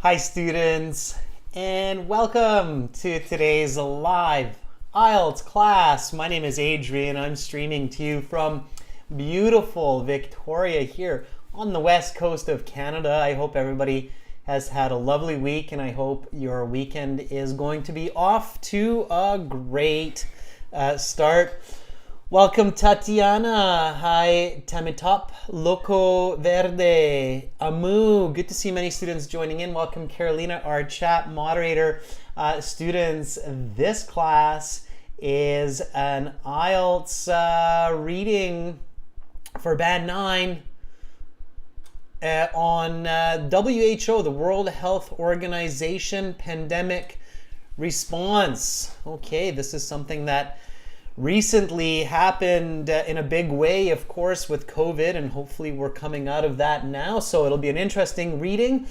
Hi students, and welcome to today's live Ielts class. My name is Adrian. I'm streaming to you from beautiful Victoria here on the west coast of Canada. I hope everybody has had a lovely week, and I hope your weekend is going to be off to a great start. Welcome Tatiana, hi Tamitop, Loco Verde, Amu, good to see many students joining in. Welcome Carolina, our chat moderator. Students, this class is an IELTS reading for Band 9 on WHO, the World Health Organization Pandemic Response. Okay, this is something that recently happened in a big way, of course, with COVID, and hopefully we're coming out of that now, so it'll be an interesting reading.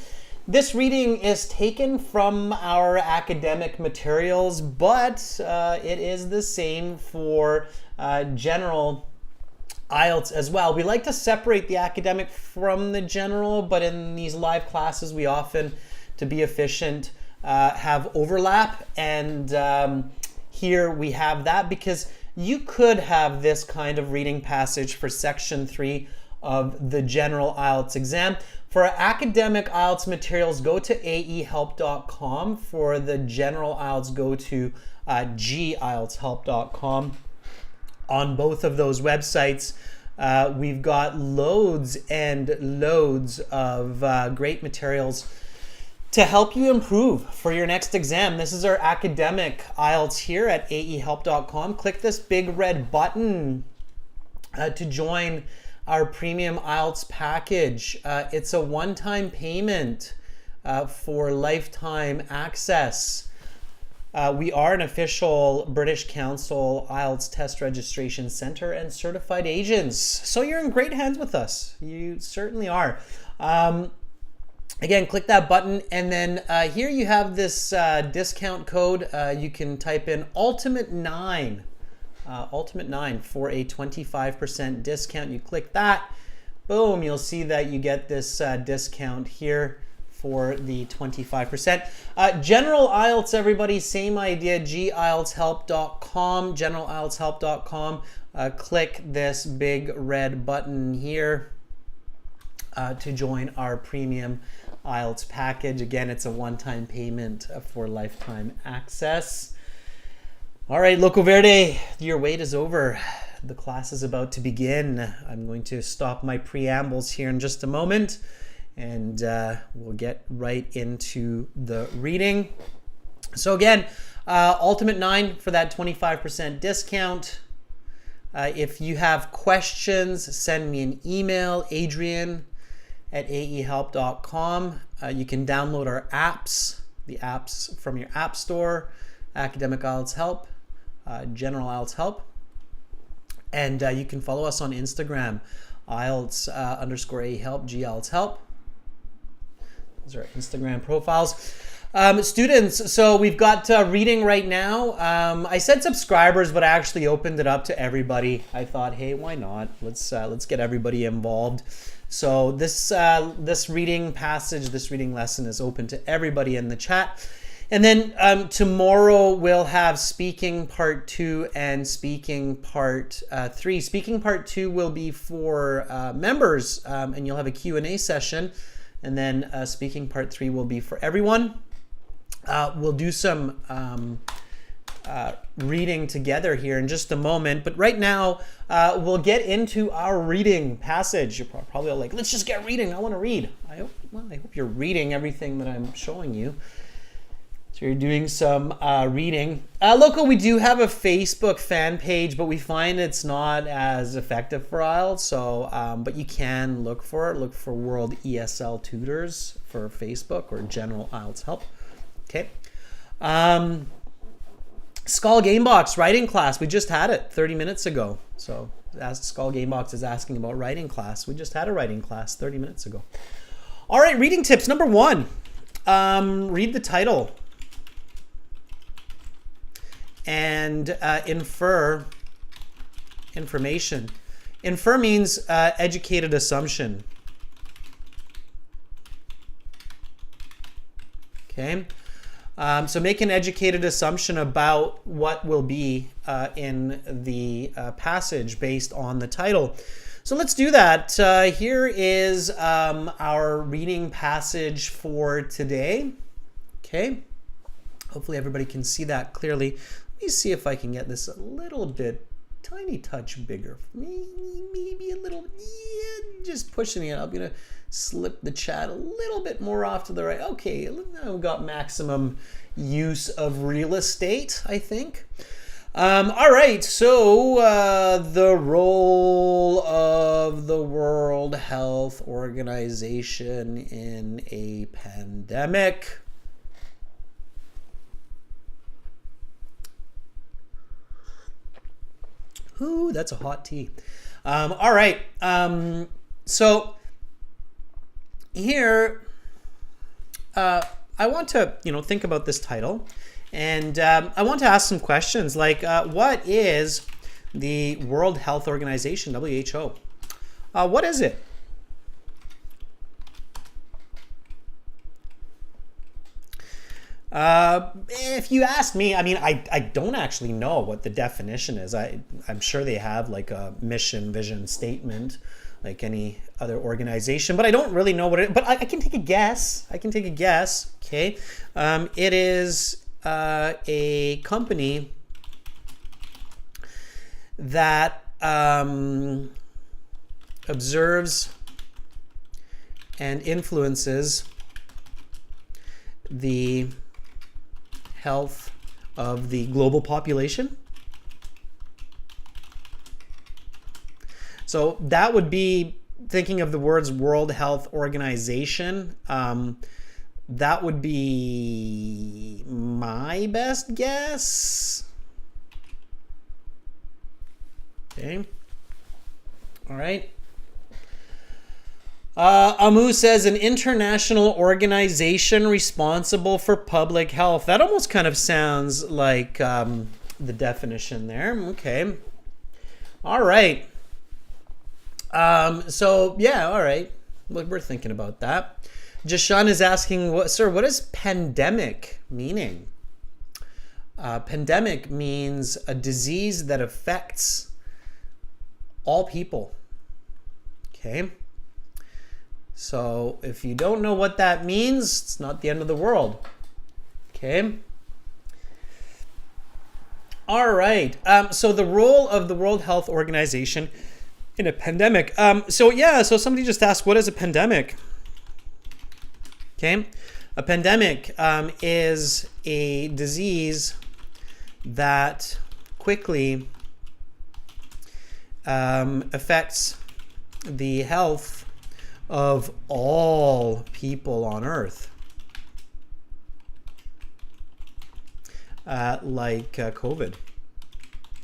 This reading is taken from our academic materials, but it is the same for general IELTS as well. We like to separate the academic from the general, but in these live classes we often, to be efficient, have overlap, and here we have that because you could have this kind of reading passage for section 3 of the general IELTS exam. For academic IELTS materials, go to aehelp.com. For the general IELTS, go to gieltshelp.com. On both of those websites, we've got loads and loads of great materials to help you improve for your next exam. This is our academic IELTS here at aehelp.com. Click this big red button to join our premium IELTS package. It's a one-time payment for lifetime access. We are an official British Council IELTS test registration center and certified agents. So you're in great hands with us. You certainly are. Again, click that button, and then here you have this discount code. You can type in Ultimate9 for a 25% discount. You click that, boom, you'll see that you get this discount here for the 25%. General IELTS, everybody, same idea, gieltshelp.com, generalieltshelp.com. Click this big red button here to join our premium IELTS package. Again, it's a one-time payment for lifetime access. All right, Loco Verde, your wait is over. The class is about to begin. I'm going to stop my preambles here in just a moment, and we'll get right into the reading. So again, Ultimate 9 for that 25% discount. If you have questions, send me an email, adrian@aehelp.com. You can download our apps, the apps from your app store, Academic IELTS Help, General IELTS Help, and you can follow us on Instagram, IELTS_AHelp, GIELTS Help. Those are our Instagram profiles. Students, so we've got reading right now. I said subscribers, but I actually opened it up to everybody. I thought, hey, why not? Let's get everybody involved. So this reading passage, this reading lesson is open to everybody in the chat. And then tomorrow we'll have speaking part 2 and speaking part 3. Speaking part 2 will be for members, and you'll have a Q&A session. And then speaking part 3 will be for everyone. We'll do some reading together here in just a moment, but right now we'll get into our reading passage. You're probably all like, let's just get reading. I want to read. I hope you're reading everything that I'm showing you. So you're doing some reading. Loco, we do have a Facebook fan page, but we find it's not as effective for IELTS. So, but you can look for it. Look for World ESL Tutors for Facebook or General IELTS Help. Okay. Skull Gamebox writing class. We just had it 30 minutes ago. So Skull Gamebox is asking about writing class. We just had a writing class 30 minutes ago. All right, reading tips. Number 1, read the title and infer information. Infer means educated assumption. Okay. So make an educated assumption about what will be in the passage based on the title. So let's do that. Here is our reading passage for today. Okay. Hopefully everybody can see that clearly. Let me see if I can get this a little bit, tiny touch bigger. Maybe a little, yeah, just pushing it. I'm going to slip the chat a little bit more off to the right. Okay, we've got maximum use of real estate, I think. All right, so the role of the World Health Organization in a pandemic. Ooh, that's a hot tea. All right, so here, I want to, think about this title, and I want to ask some questions like, what is the World Health Organization, WHO? What is it? If you ask me, I mean, I don't actually know what the definition is. I'm sure they have like a mission, vision, statement, like any other organization, but I don't really know what it is. But I can take a guess. Okay. It is a company that observes and influences the health of the global population. So that would be thinking of the words World Health Organization. That would be my best guess. Okay. All right. Amu says an international organization responsible for public health. That almost kind of sounds like the definition there. Okay. All right. So yeah, all right. We're thinking about that. Jashan is asking, sir, what does pandemic meaning? Pandemic means a disease that affects all people. Okay. So if you don't know what that means, it's not the end of the world. Okay. All right. So the role of the World Health Organization in a pandemic. So somebody just asked, what is a pandemic? Okay. A pandemic is a disease that quickly affects the health of all people on Earth, like COVID.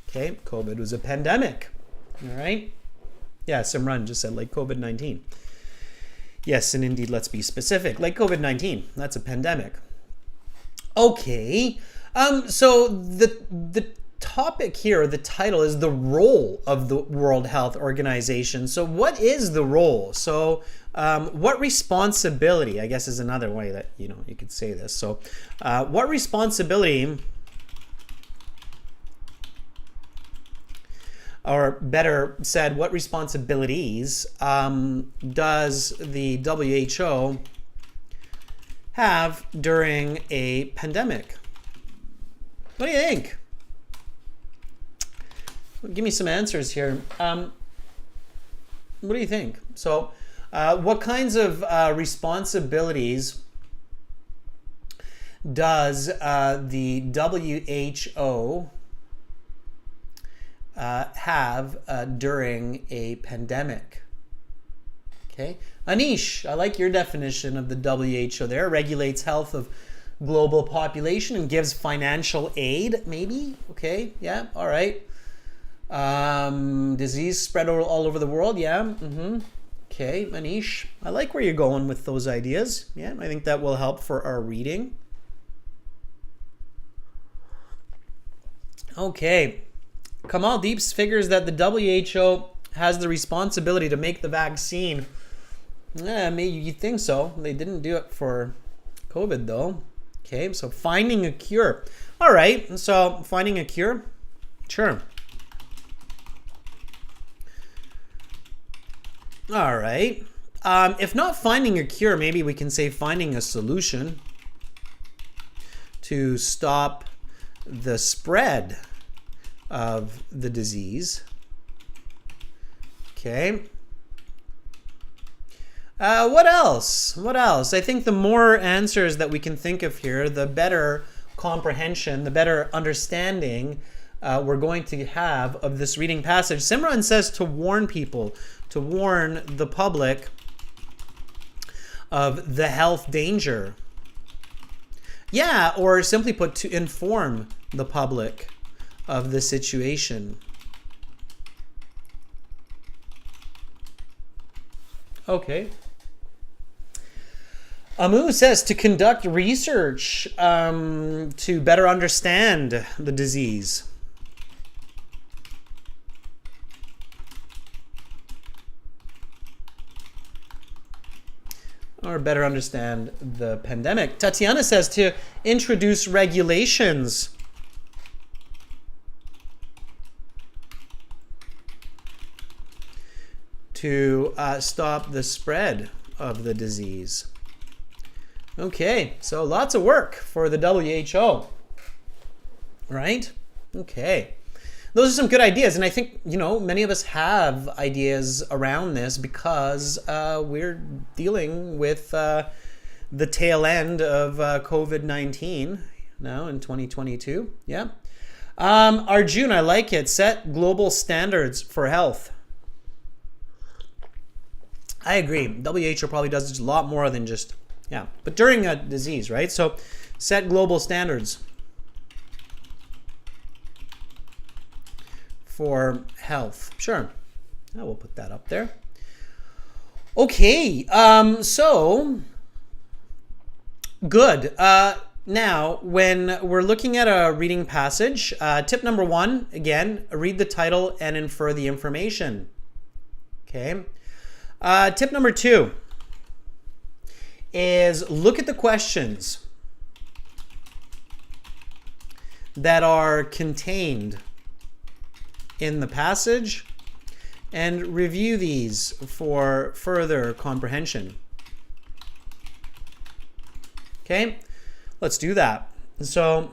Okay, COVID was a pandemic. All right. Yeah, Simran just said like COVID-19. Yes, and indeed, let's be specific. Like COVID-19, that's a pandemic. Okay. So the topic here, the title is the role of the World Health Organization. So what is the role? So what responsibility, I guess, is another way that, you could say this. So what responsibility, or better said, what responsibilities does the WHO have during a pandemic? What do you think? Give me some answers here. What do you think? So, what kinds of responsibilities does the WHO have during a pandemic? Okay. Anish, I like your definition of the WHO there. Regulates health of global population and gives financial aid, maybe? Okay, yeah, all right. Disease spread all over the world, yeah. Okay, Manish, I like where you're going with those ideas. Yeah, I think that will help for our reading. Okay, Kamal Deeps figures that the WHO has the responsibility to make the vaccine. Yeah, maybe you think so. They didn't do it for COVID though. Okay, so finding a cure. All right, so finding a cure, sure. All right. If not finding a cure, maybe we can say finding a solution to stop the spread of the disease. Okay. What else? What else? I think the more answers that we can think of here, the better comprehension, the better understanding we're going to have of this reading passage. Simran says to warn people, to warn the public of the health danger. Yeah, or simply put, to inform the public of the situation. Okay. Amu says to conduct research to better understand the disease. Or better understand the pandemic. Tatiana says to introduce regulations. To stop the spread of the disease. Okay, so lots of work for the WHO, right? Okay. Those are some good ideas, and I think, you know, many of us have ideas around this because we're dealing with the tail end of COVID-19 now in 2022. Yeah. Arjun, I like it. Set global standards for health. I agree. WHO probably does a lot more than just, yeah, but during a disease, right? So set global standards for health. Sure. I will put that up there. Okay. So good. Now, when we're looking at a reading passage, tip number 1, again, read the title and infer the information. Okay. Tip number 2 is look at the questions that are contained in the passage and review these for further comprehension. Okay, let's do that. So,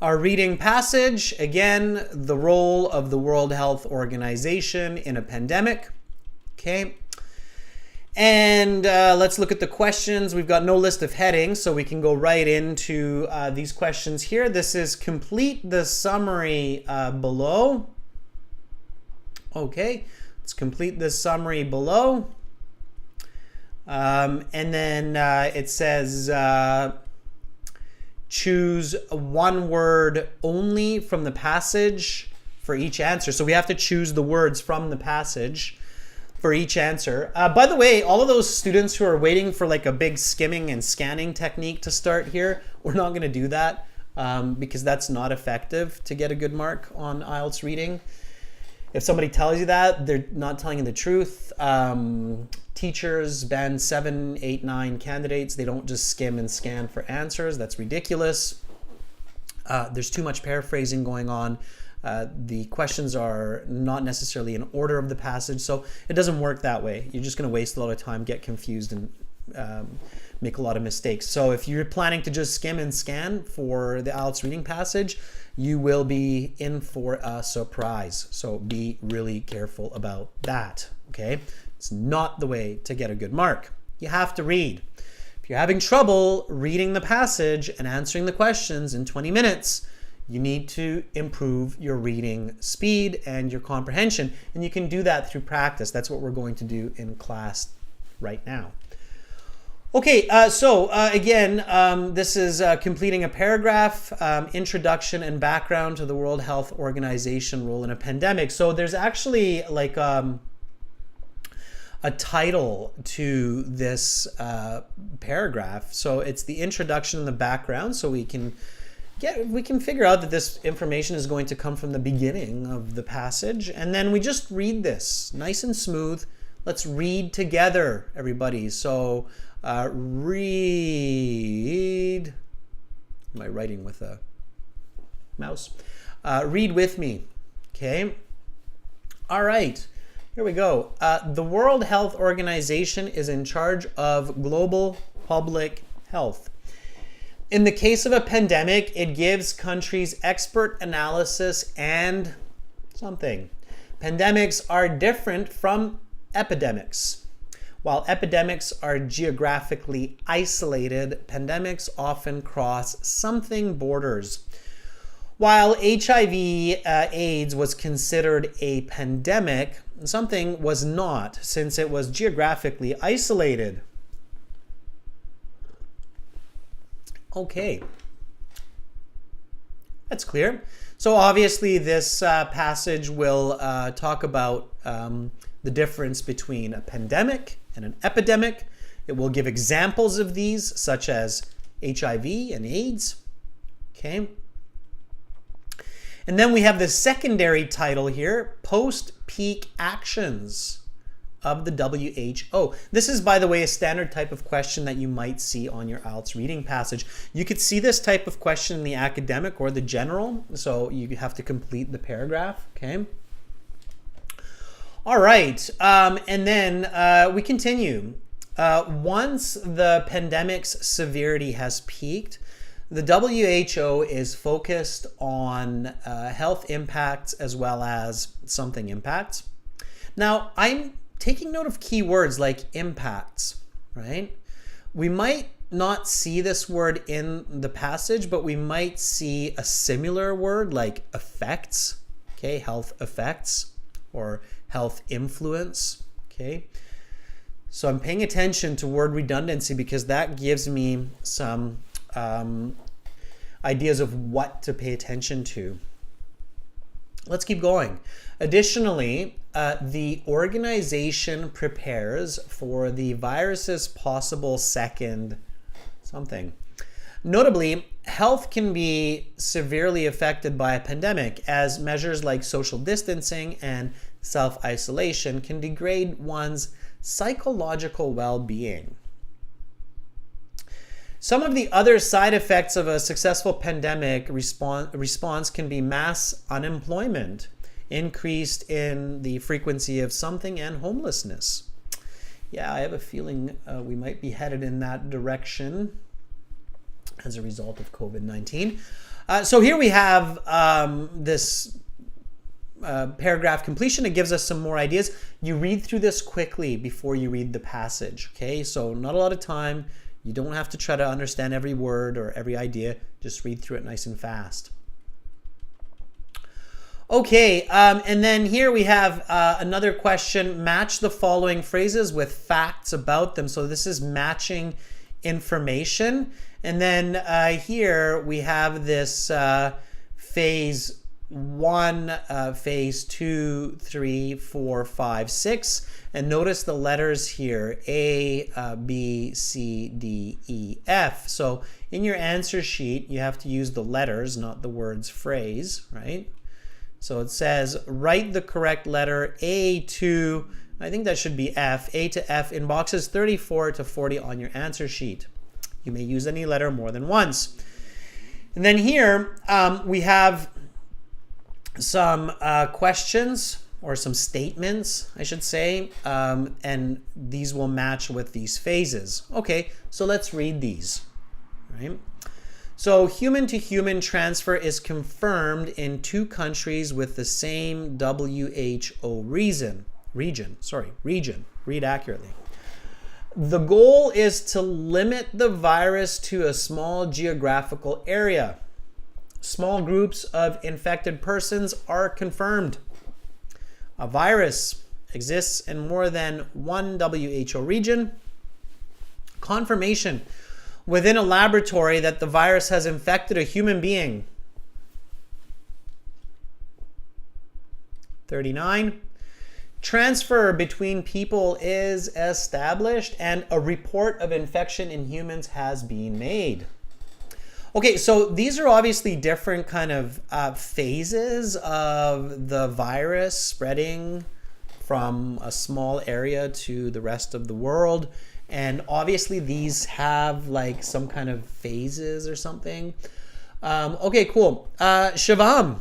our reading passage, again, the role of the World Health Organization in a pandemic. Okay. And let's look at the questions. We've got no list of headings, so we can go right into these questions here. This is complete the summary below. Okay, let's complete this summary below. And then it says choose one word only from the passage for each answer. So we have to choose the words from the passage for each answer. By the way, all of those students who are waiting for like a big skimming and scanning technique to start here, we're not going to do that because that's not effective to get a good mark on IELTS reading. If somebody tells you that, they're not telling you the truth. Teachers, band 7, 8, 9 candidates, they don't just skim and scan for answers. That's ridiculous. There's too much paraphrasing going on. The questions are not necessarily in order of the passage, so it doesn't work that way. You're just going to waste a lot of time, get confused, and make a lot of mistakes. So if you're planning to just skim and scan for the IELTS reading passage, you will be in for a surprise. So be really careful about that, okay? It's not the way to get a good mark. You have to read. If you're having trouble reading the passage and answering the questions in 20 minutes, you need to improve your reading speed and your comprehension. And you can do that through practice. That's what we're going to do in class right now. Okay, again, this is completing a paragraph, introduction and background to the World Health Organization role in a pandemic. So there's actually like a title to this paragraph. So it's the introduction and the background, so we can figure out that this information is going to come from the beginning of the passage, and then we just read this nice and smooth. Let's read together, everybody. So Read. Am I writing with a mouse? Read with me. Okay. All right. Here we go. The World Health Organization is in charge of global public health. In the case of a pandemic, it gives countries expert analysis and something. Pandemics are different from epidemics. While epidemics are geographically isolated, pandemics often cross something borders. While HIV/AIDS was considered a pandemic, something was not, since it was geographically isolated. Okay, that's clear. So obviously this passage will talk about the difference between a pandemic and an epidemic. It will give examples of these, such as HIV and AIDS. Okay. And then we have the secondary title here, Post-Peak Actions of the WHO. This is, by the way, a standard type of question that you might see on your Ielts reading passage. You could see this type of question in the academic or the general, so you have to complete the paragraph, okay? All right, and then we continue. Once the pandemic's severity has peaked, the WHO is focused on health impacts as well as something impacts. Now, I'm taking note of key words like impacts, right? We might not see this word in the passage, but we might see a similar word like effects, okay? Health effects or health influence, okay? So I'm paying attention to word redundancy because that gives me some ideas of what to pay attention to. Let's keep going. Additionally, the organization prepares for the virus's possible second something. Notably, health can be severely affected by a pandemic, as measures like social distancing and self-isolation can degrade one's psychological well-being. Some of the other side effects of a successful pandemic response can be mass unemployment, increased in the frequency of something, and homelessness. Yeah, I have a feeling we might be headed in that direction as a result of COVID-19. So here we have this paragraph completion. It gives us some more ideas. You read through this quickly before you read the passage, okay? So not a lot of time. You don't have to try to understand every word or every idea. Just read through it nice and fast. Okay, and then here we have another question. Match the following phrases with facts about them. So this is matching information. And then here we have this phase 1, phase 2, 3, 4, 5, 6. And notice the letters here, A, B, C, D, E, F. So in your answer sheet, you have to use the letters, not the words phrase, right? So it says, write the correct letter A to, I think that should be F, A to F in boxes 34 to 40 on your answer sheet. You may use any letter more than once. And then here we have some questions, or some statements, I should say, and these will match with these phases. Okay, so let's read these, right? So human-to-human transfer is confirmed in 2 countries with the same WHO region. Read accurately. The goal is to limit the virus to a small geographical area. Small groups of infected persons are confirmed. A virus exists in more than one WHO region. Confirmation within a laboratory that the virus has infected a human being. 39. Transfer between people is established and a report of infection in humans has been made. Okay, so these are obviously different kind of phases of the virus spreading from a small area to the rest of the world. And obviously these have like some kind of phases or something. Okay, cool. Shivam,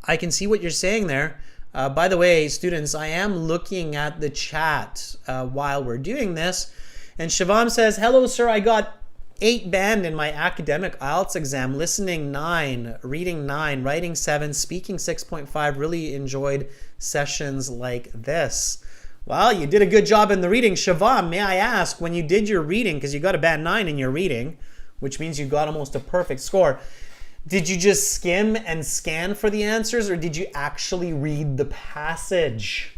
I can see what you're saying there. By the way, students, I am looking at the chat while we're doing this. And Shivam says, hello, sir. I got 8 band in my academic Ielts exam, listening 9, reading 9, writing 7, speaking 6.5. Really enjoyed sessions like this. Well, you did a good job in the reading. Shivam, may I ask, when you did your reading, because you got a band 9 in your reading, which means you got almost a perfect score, did you just skim and scan for the answers, or did you actually read the passage?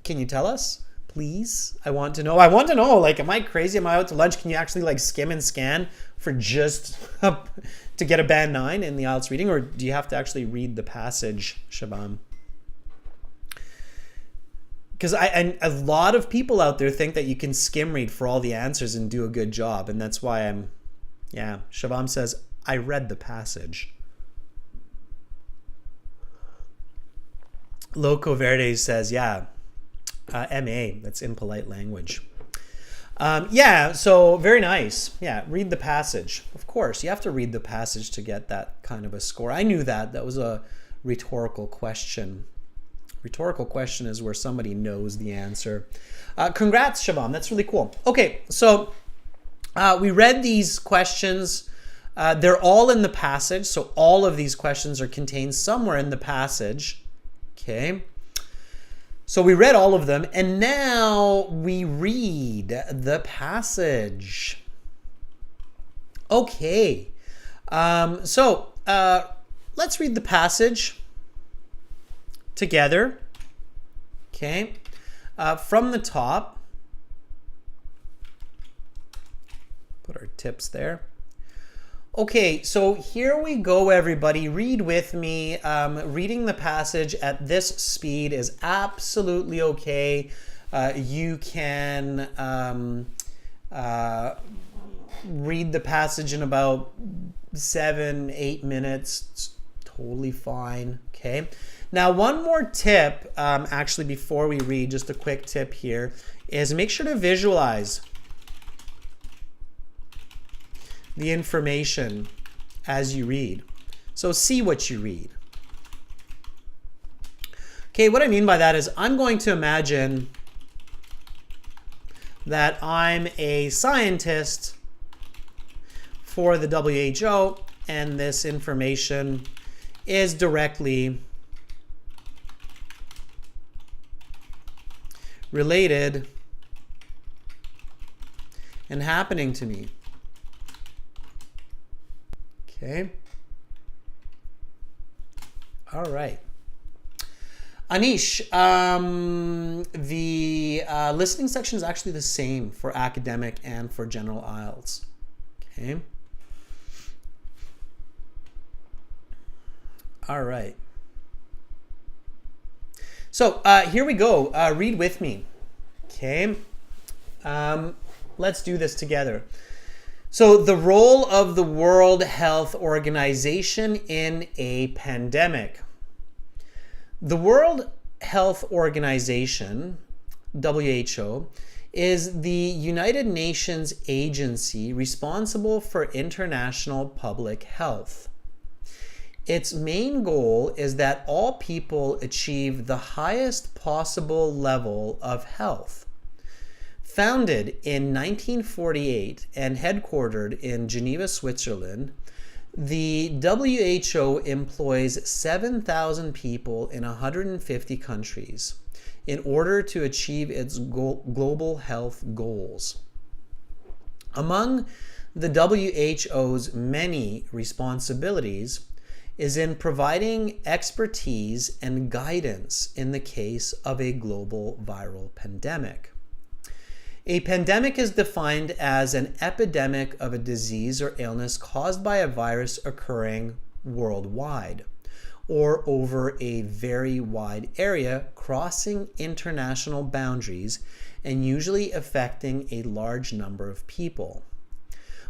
Can you tell us, please? I want to know. Like, am I crazy? Am I out to lunch? Can you actually like skim and scan for just to get a band 9 in the IELTS reading, or do you have to actually read the passage, Shabam? Because a lot of people out there think that you can skim read for all the answers and do a good job, and that's why Shivam says, I read the passage. Loco Verde says, MA, that's impolite language. So very nice. Yeah, read the passage. Of course, you have to read the passage to get that kind of a score. I knew that. That was a rhetorical question. Rhetorical question is where somebody knows the answer. Congrats, Shivam. That's really cool. Okay, so we read these questions. They're all in the passage, so all of these questions are contained somewhere in the passage. Okay. So we read all of them, and now we read the passage. Okay. Let's read the passage together. Okay. From the top. Put our tips there. Okay, so here we go, everybody. Read with me. Reading the passage at this speed is absolutely okay. You can read the passage in about 7-8 minutes. It's totally fine, okay? Now, one more tip, actually, before we read, just a quick tip here, is make sure to visualize the information as you read. So see what you read. Okay, what I mean by that is I'm going to imagine that I'm a scientist for the WHO, and this information is directly related and happening to me. Okay. All right. Anish, the listening section is actually the same for academic and for general IELTS. Okay. All right. So here we go. Read with me. Okay. Let's do this together. So the role of the World Health Organization in a pandemic. The World Health Organization, WHO, is the United Nations agency responsible for international public health. Its main goal is that all people achieve the highest possible level of health. Founded in 1948 and headquartered in Geneva, Switzerland, the WHO employs 7,000 people in 150 countries in order to achieve its global health goals. Among the WHO's many responsibilities is in providing expertise and guidance in the case of a global viral pandemic. A pandemic is defined as an epidemic of a disease or illness caused by a virus occurring worldwide or over a very wide area, crossing international boundaries and usually affecting a large number of people.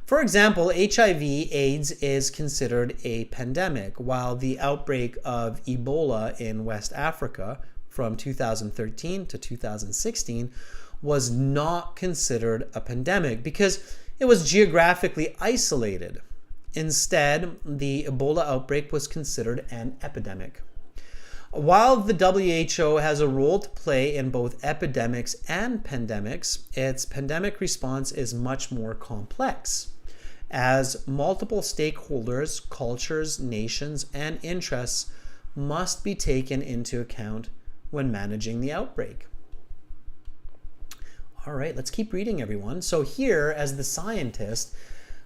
For example, HIV/AIDS is considered a pandemic, while the outbreak of Ebola in West Africa, from 2013 to 2016 was not considered a pandemic because it was geographically isolated. Instead, the Ebola outbreak was considered an epidemic. While the WHO has a role to play in both epidemics and pandemics, its pandemic response is much more complex, as multiple stakeholders, cultures, nations, and interests must be taken into account when managing the outbreak. All right, let's keep reading, everyone. So here, as the scientist,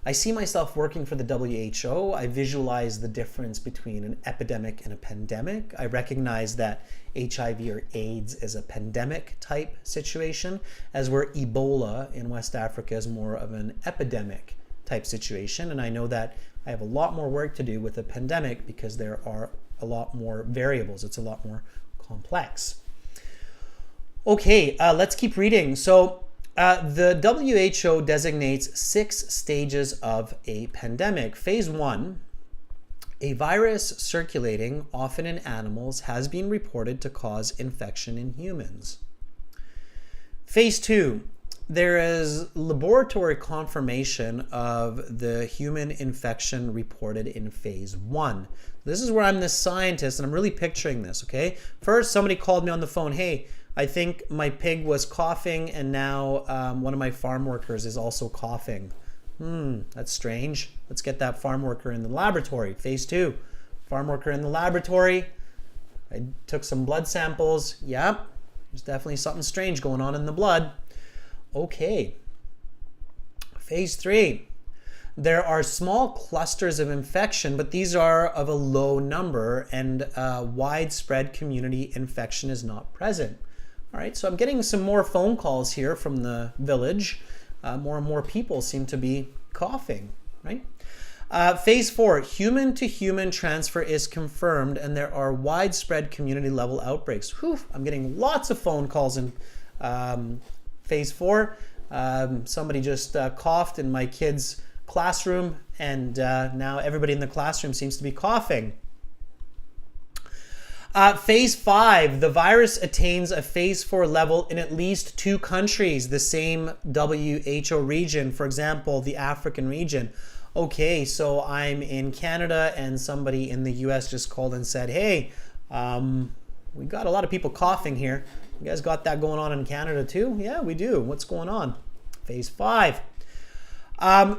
I see myself working for the WHO. I visualize the difference between an epidemic and a pandemic. I recognize that HIV or AIDS is a pandemic type situation, as where Ebola in West Africa is more of an epidemic type situation. And I know that I have a lot more work to do with a pandemic because there are a lot more variables. It's a lot more complex. Okay, let's keep reading. So the WHO designates 6 stages of a pandemic. Phase 1, a virus circulating, often in animals, has been reported to cause infection in humans. Phase 2, there is laboratory confirmation of the human infection reported in phase 1. This is where I'm the scientist and I'm really picturing this, okay? First, somebody called me on the phone, hey, I think my pig was coughing and now one of my farm workers is also coughing. That's strange. Let's get that farm worker in the laboratory. Phase 2, farm worker in the laboratory. I took some blood samples. Yep, there's definitely something strange going on in the blood. Okay. Phase 3, there are small clusters of infection, but these are of a low number and widespread community infection is not present. All right, so I'm getting some more phone calls here from the village. More and more people seem to be coughing, right? Phase 4, human-to-human transfer is confirmed and there are widespread community-level outbreaks. Whew, I'm getting lots of phone calls in Phase 4. Somebody just coughed in my kid's classroom and now everybody in the classroom seems to be coughing. Phase 5, the virus attains a phase 4 level in at least 2 countries, the same WHO region, for example, the African region. Okay, so I'm in Canada and somebody in the US just called and said, hey, we got a lot of people coughing here. You guys got that going on in Canada too? Yeah, we do. What's going on? Phase 5.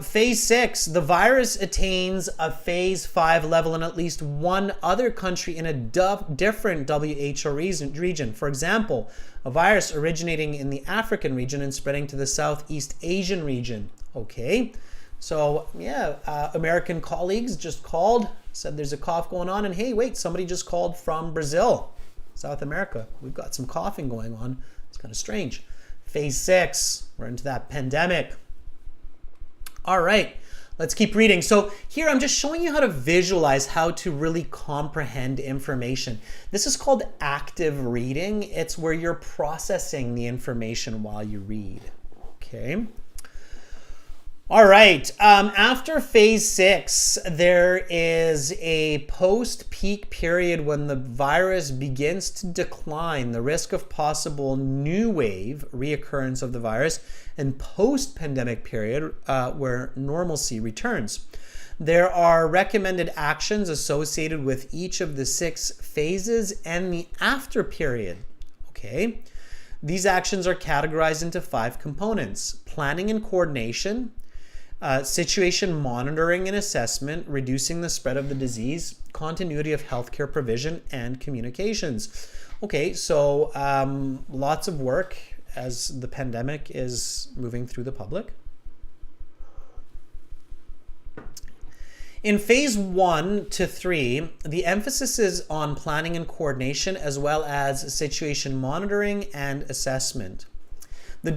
Phase 6, the virus attains a phase 5 level in at least 1 other country in a different WHO region. For example, a virus originating in the African region and spreading to the Southeast Asian region. Okay, so yeah, American colleagues just called, said there's a cough going on, and hey, wait, somebody just called from Brazil, South America. We've got some coughing going on. It's kind of strange. Phase 6, we're into that pandemic. All right, let's keep reading. So here I'm just showing you how to visualize how to really comprehend information. This is called active reading. It's where you're processing the information while you read. Okay. All right, after phase 6, there is a post-peak period when the virus begins to decline, the risk of possible new wave reoccurrence of the virus, and post-pandemic period where normalcy returns. There are recommended actions associated with each of the 6 phases and the after period. Okay, these actions are categorized into 5 components: planning and coordination, situation monitoring and assessment, reducing the spread of the disease, continuity of healthcare provision, and communications. Okay, so lots of work as the pandemic is moving through the public. In phase 1 to 3, the emphasis is on planning and coordination as well as situation monitoring and assessment. The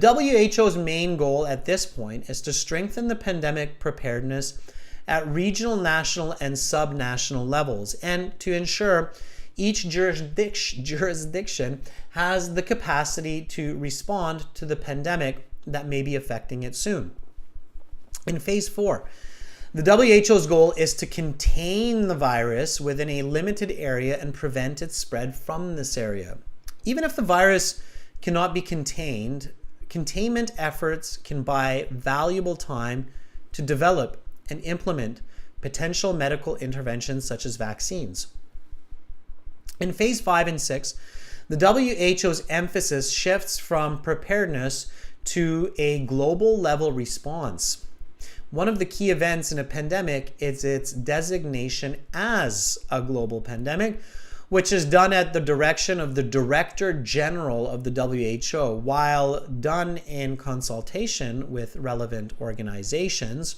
WHO's main goal at this point is to strengthen the pandemic preparedness at regional, national, and subnational levels, and to ensure each jurisdiction has the capacity to respond to the pandemic that may be affecting it soon. In phase 4, the WHO's goal is to contain the virus within a limited area and prevent its spread from this area. Even if the virus cannot be contained, containment efforts can buy valuable time to develop and implement potential medical interventions such as vaccines. In phase 5 and 6, the WHO's emphasis shifts from preparedness to a global level response. One of the key events in a pandemic is its designation as a global pandemic, which is done at the direction of the Director General of the WHO, while done in consultation with relevant organizations,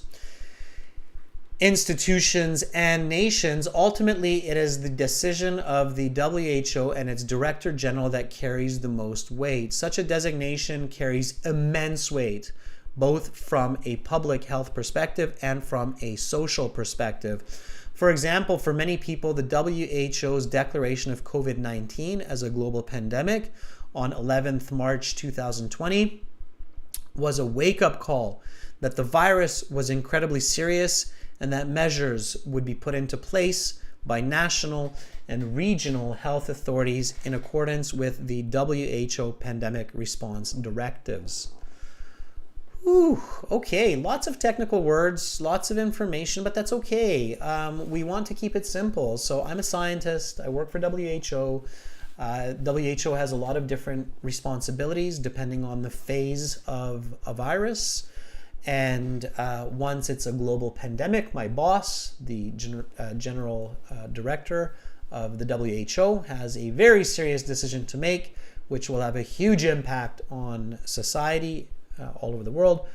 institutions, and nations. Ultimately, it is the decision of the WHO and its Director General that carries the most weight. Such a designation carries immense weight, both from a public health perspective and from a social perspective. For example, for many people, the WHO's declaration of COVID-19 as a global pandemic on 11th March 2020 was a wake-up call that the virus was incredibly serious and that measures would be put into place by national and regional health authorities in accordance with the WHO pandemic response directives. Ooh, okay, lots of technical words, lots of information, but that's okay. We want to keep it simple. So I'm a scientist, I work for WHO. WHO has a lot of different responsibilities depending on the phase of a virus. And once it's a global pandemic, my boss, the general director of the WHO, has a very serious decision to make, which will have a huge impact on society all over the world,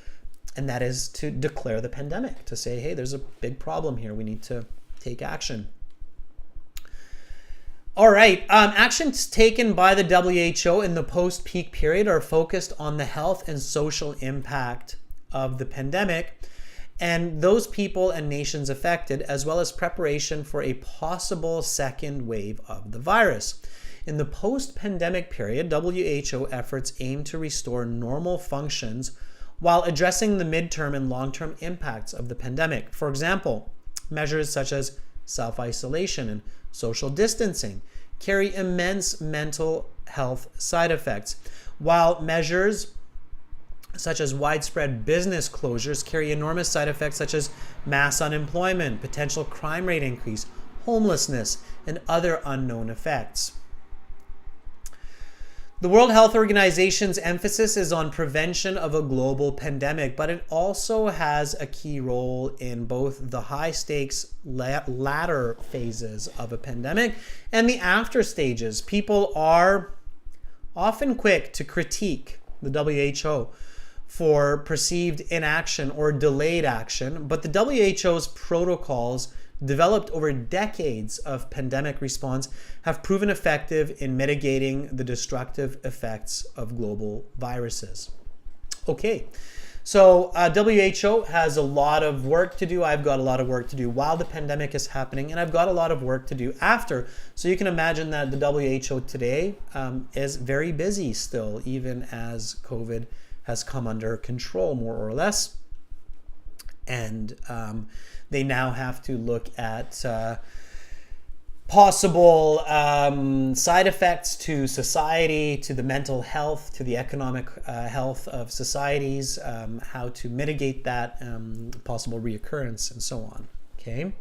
and that is to declare the pandemic, to say, hey, there's a big problem here, we need to take action. All right, actions taken by the WHO in the post-peak period are focused on the health and social impact of the pandemic and those people and nations affected, as well as preparation for a possible second wave of the virus. In the post-pandemic period, WHO efforts aim to restore normal functions while addressing the midterm and long-term impacts of the pandemic. For example, measures such as self-isolation and social distancing carry immense mental health side effects, while measures such as widespread business closures carry enormous side effects such as mass unemployment, potential crime rate increase, homelessness, and other unknown effects. The World Health Organization's emphasis is on prevention of a global pandemic, but it also has a key role in both the high-stakes latter phases of a pandemic and the after stages. People are often quick to critique the WHO for perceived inaction or delayed action, but the WHO's protocols developed over decades of pandemic response have proven effective in mitigating the destructive effects of global viruses. Okay, so WHO has a lot of work to do. I've got a lot of work to do while the pandemic is happening, and I've got a lot of work to do after. So you can imagine that the WHO today is very busy still, even as COVID has come under control more or less. And they now have to look at possible side effects to society, to the mental health, to the economic health of societies, how to mitigate that possible reoccurrence, and so on. Okay,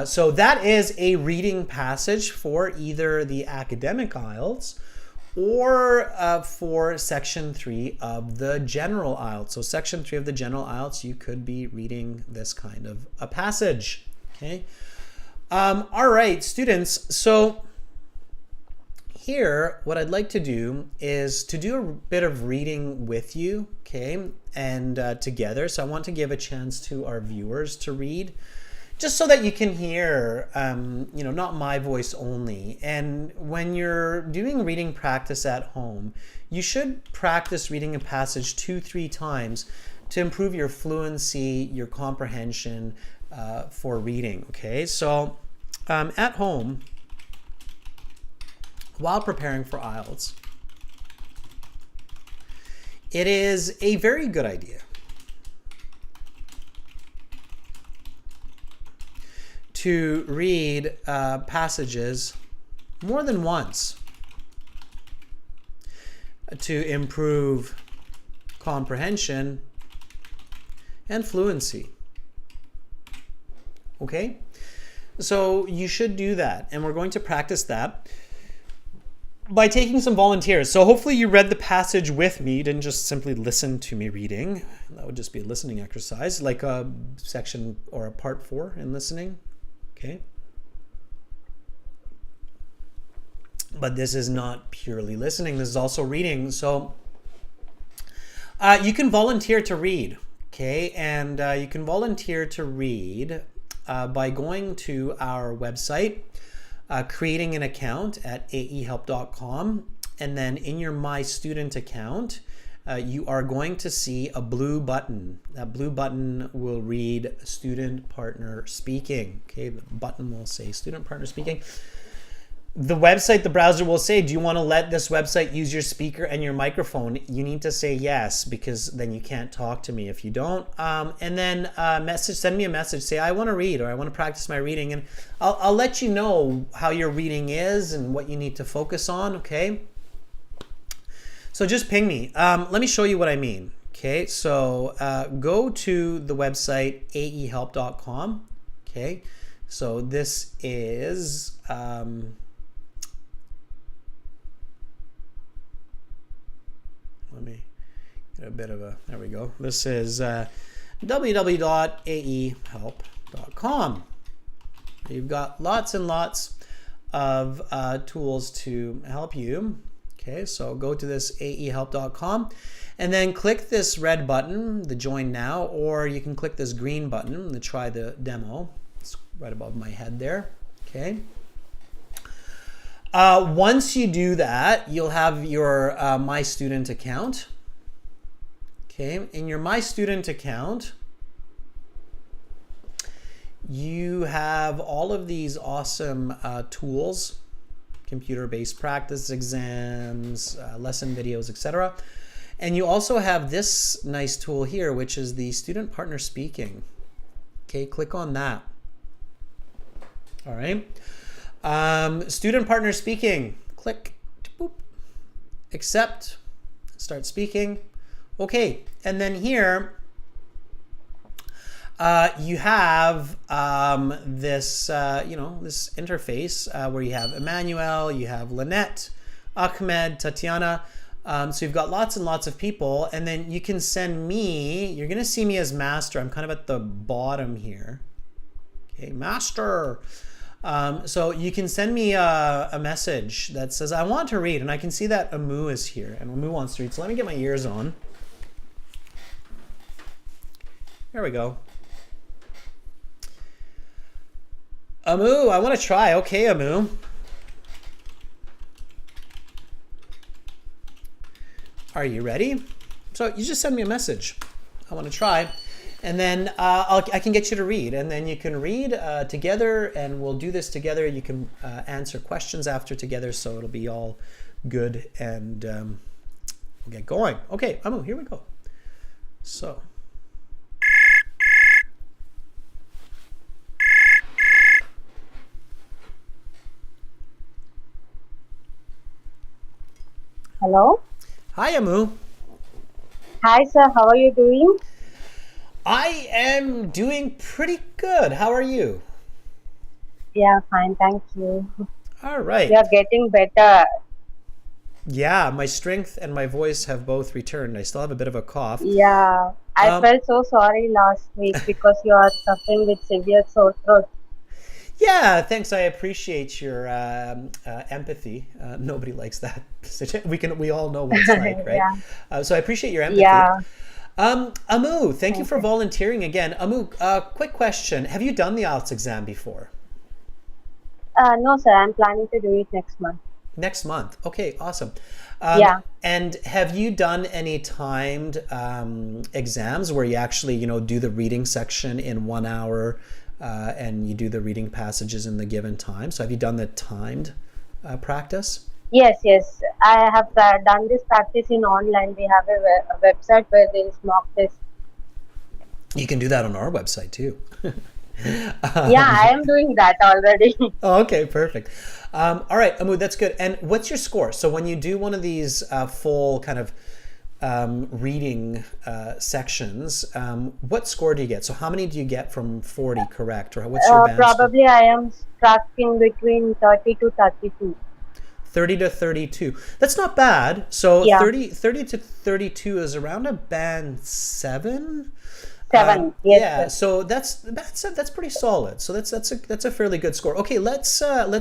so that is a reading passage for either the academic Ielts or for section 3 of the general Ielts. So section 3 of the general Ielts, you could be reading this kind of a passage. Okay. All right, students. So here, what I'd like to do is to do a bit of reading with you, okay, and together. So I want to give a chance to our viewers to read, just so that you can hear, not my voice only. And when you're doing reading practice at home, you should practice reading a passage 2-3 times to improve your fluency, your comprehension for reading, okay? So at home, while preparing for Ielts, it is a very good idea to read passages more than once to improve comprehension and fluency. Okay? So you should do that, and we're going to practice that by taking some volunteers. So hopefully you read the passage with me, didn't just simply listen to me reading. That would just be a listening exercise, like a section or a part 4 in listening. Okay? But this is not purely listening. This is also reading. So you can volunteer to read. Okay? And you can volunteer to read by going to our website, creating an account at aehelp.com, and then in your My Student account, you are going to see a blue button. That blue button will read Student Partner Speaking. Okay, the button will say Student Partner Speaking. The website, the browser will say, do you want to let this website use your speaker and your microphone? You need to say yes, because then you can't talk to me if you don't. And then send me a message, say, I want to read, or I want to practice my reading. And I'll let you know how your reading is and what you need to focus on, okay? So just ping me. Let me show you what I mean. Okay, so go to the website, aehelp.com. Okay, so this is... let me get a bit of a, there we go. This is www.aehelp.com. You've got lots and lots of tools to help you. Okay, so go to this aehelp.com and then click this red button, the join now, or you can click this green button to try the demo. It's right above my head there. Okay. Once you do that, you'll have your My Student account. Okay, in your My Student account, you have all of these awesome tools, computer-based practice exams, lesson videos, etc. And you also have this nice tool here, which is the Student Partner Speaking. Okay, click on that. All right. Student Partner Speaking, click, boop, accept, start speaking. Okay, and then here you have this, this interface where you have Emmanuel, you have Lynette, Ahmed, Tatiana. So you've got lots and lots of people, and then you can send me, you're going to see me as Master. I'm kind of at the bottom here. Okay, Master. So you can send me a message that says, I want to read, and I can see that Amu is here, and Amu wants to read. So let me get my ears on. There we go. Amu, I want to try. Okay, Amu. Are you ready? So you just send me a message. I want to try. And then I can get you to read, and then you can read together, and we'll do this together. You can answer questions after together, so it'll be all good, and we'll get going. Okay, Amu, here we go. So. Hello. Hi, Amu. Hi, sir. How are you doing? I am doing pretty good. How are you? Yeah, fine. Thank you. All right. You're getting better. Yeah, my strength and my voice have both returned. I still have a bit of a cough. Yeah. I felt so sorry last week because you are suffering with severe sore throat. Yeah, thanks. I appreciate your empathy. Nobody likes that. We all know what it's like, right? Yeah. So I appreciate your empathy. Yeah. Amu, thank you for volunteering again. Amu, quick question. Have you done the Ielts exam before? No, sir. I'm planning to do it next month. Next month. Okay, awesome. Yeah. And have you done any timed exams where you actually, do the reading section in 1 hour and you do the reading passages in the given time? So have you done the timed practice? Yes. I have done this practice in online. We have a website where there is mock test. You can do that on our website too. Yeah, I am doing that already. Oh, okay, perfect. All right, Amu, that's good. And what's your score? So when you do one of these full kind of reading sections, what score do you get? So how many do you get from 40 correct? Or what's your band score? Probably I am stuck in between 30 to 32. 30 to 32. That's not bad. So Yeah, 30 to 32 is around a band 7. 7. Yes, Yeah, sir. so that's pretty solid. So that's a fairly good score. Okay, let's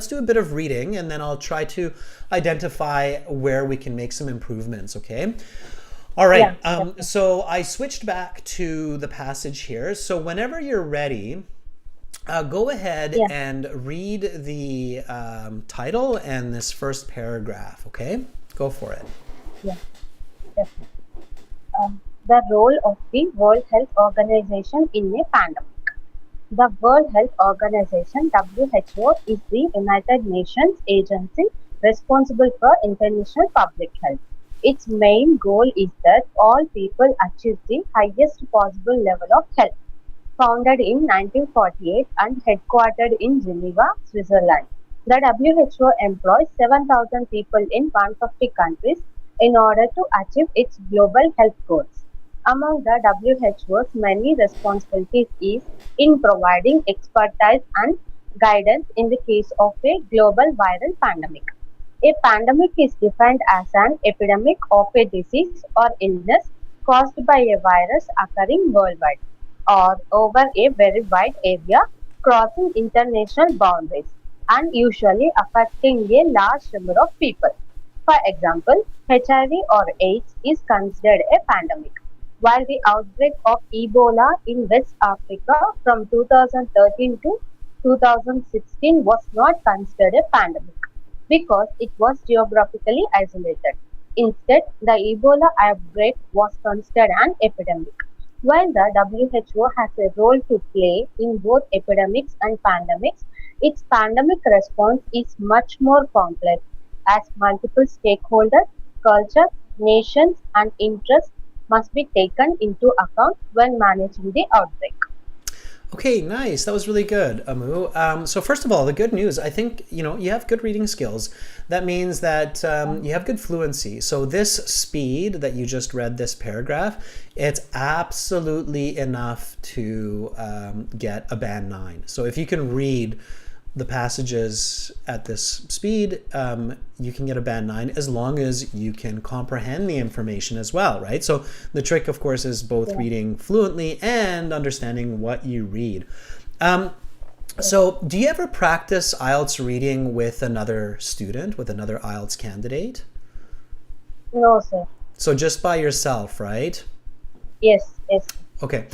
do a bit of reading, and then I'll try to identify where we can make some improvements. Okay. All Yeah, right. definitely. So I switched back to the passage here. So whenever you're ready, go ahead Yeah, and read the title and this first paragraph. Okay, go for it. yeah, definitely. The role of the World Health Organization in a pandemic. The World Health Organization (WHO) is the United Nations agency responsible for international public health. Its main goal is that all people achieve the highest possible level of health. Founded in 1948 and headquartered in Geneva, Switzerland, the WHO employs 7,000 people in 150 countries in order to achieve its global health goals. Among the WHO's many responsibilities is in providing expertise and guidance in the case of a global viral pandemic. A pandemic is defined as an epidemic of a disease or illness caused by a virus occurring worldwide or over a very wide area, crossing international boundaries and usually affecting a large number of people. For example, HIV or AIDS is considered a pandemic, while the outbreak of Ebola in West Africa from 2013 to 2016 was not considered a pandemic because it was geographically isolated. Instead, the Ebola outbreak was considered an epidemic. While the WHO has a role to play in both epidemics and pandemics, its pandemic response is much more complex as multiple stakeholders, cultures, nations, and interests must be taken into account when managing the outbreak. Okay, nice. That was really good, Amu. So first of all, the good news, I think, you have good reading skills. That means that you have good fluency. So this speed that you just read this paragraph, it's absolutely enough to get a band 9. So if you can read the passages at this speed, you can get a band 9 as long as you can comprehend the information as well, right? So the trick, of course, is both Yeah. reading fluently and understanding what you read. Yeah. So do you ever practice IELTS reading with another student, with another IELTS candidate? No, sir. So just by yourself, right? Yes, yes. Okay.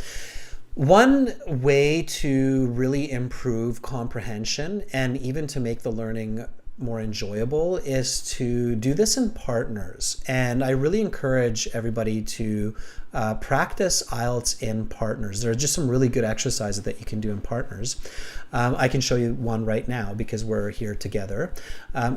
One way to really improve comprehension and even to make the learning more enjoyable is to do this in partners. And I really encourage everybody to practice IELTS in partners. There are just some really good exercises that you can do in partners. I can show you one right now because we're here together.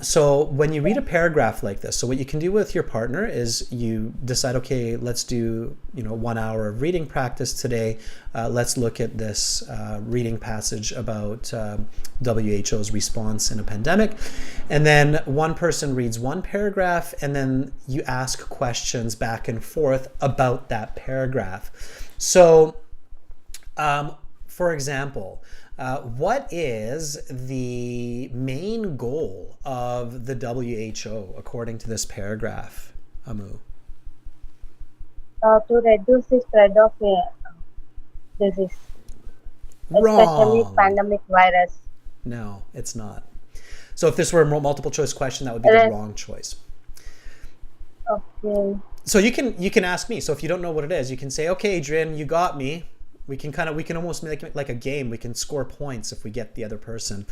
So when you read a paragraph like this, so what you can do with your partner is you decide, okay, let's do 1 hour of reading practice today. Let's look at this reading passage about WHO's response in a pandemic. And then one person reads one paragraph, and then you ask questions back and forth about that paragraph. So, for example, what is the main goal of the WHO according to this paragraph, Amu? To reduce the spread of a disease, especially Wrong. pandemic virus. No, it's not. So if this were a multiple choice question, that would be the Res- wrong choice. okay. So you can ask me. So if you don't know what it is, you can say, "Okay, Adrian, you got me." We can almost make it like a game. We can score points if we get the other person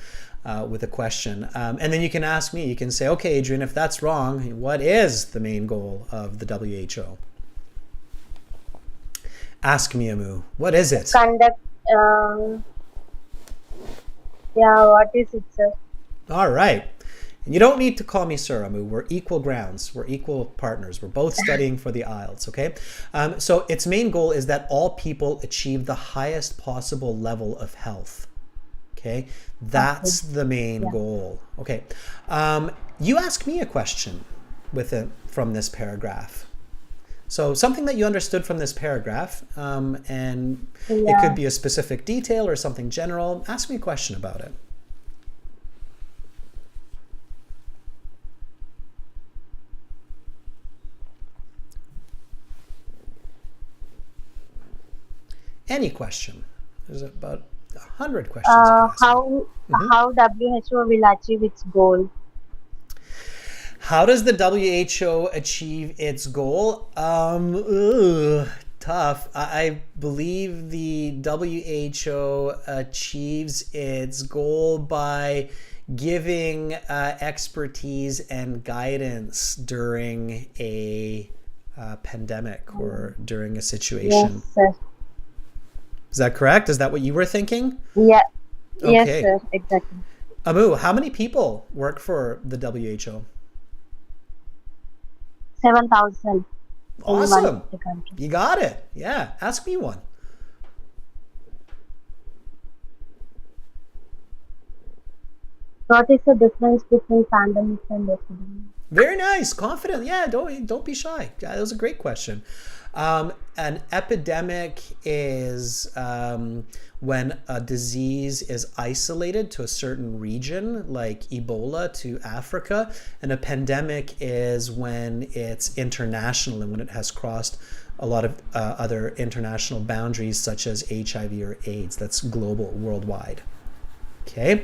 with a question, and then you can ask me. You can say, "Okay, Adrian, if that's wrong, what is the main goal of the WHO?" Ask me, Amu. What is it? Conduct. Um, yeah. What is it, sir? All right. And you don't need to call me sir, Amu. We're equal grounds. We're equal partners. We're both studying for the IELTS, okay? So its main goal is that all people achieve the highest possible level of health, okay? That's the main goal, okay? You asked me a question from this paragraph. So something that you understood from this paragraph, and it could be a specific detail or something general. Ask me a question about it. Any question. There's about 100 questions you can ask me. How WHO will achieve its goal? How does the WHO achieve its goal? Tough. I believe the WHO achieves its goal by giving expertise and guidance during a pandemic or during a situation. Yes, sir. Is that correct? Is that what you were thinking? Yeah. Okay. Yes, sir. Exactly. Amu, how many people work for the WHO? 7,000. Awesome. You got it. Yeah. Ask me one. What is the difference between pandemic and epidemic? Very nice. Confident. Yeah. Don't be shy. That was a great question. An epidemic is when a disease is isolated to a certain region, like Ebola to Africa, and a pandemic is when it's international and when it has crossed a lot of other international boundaries, such as HIV or AIDS. That's global, worldwide. Okay.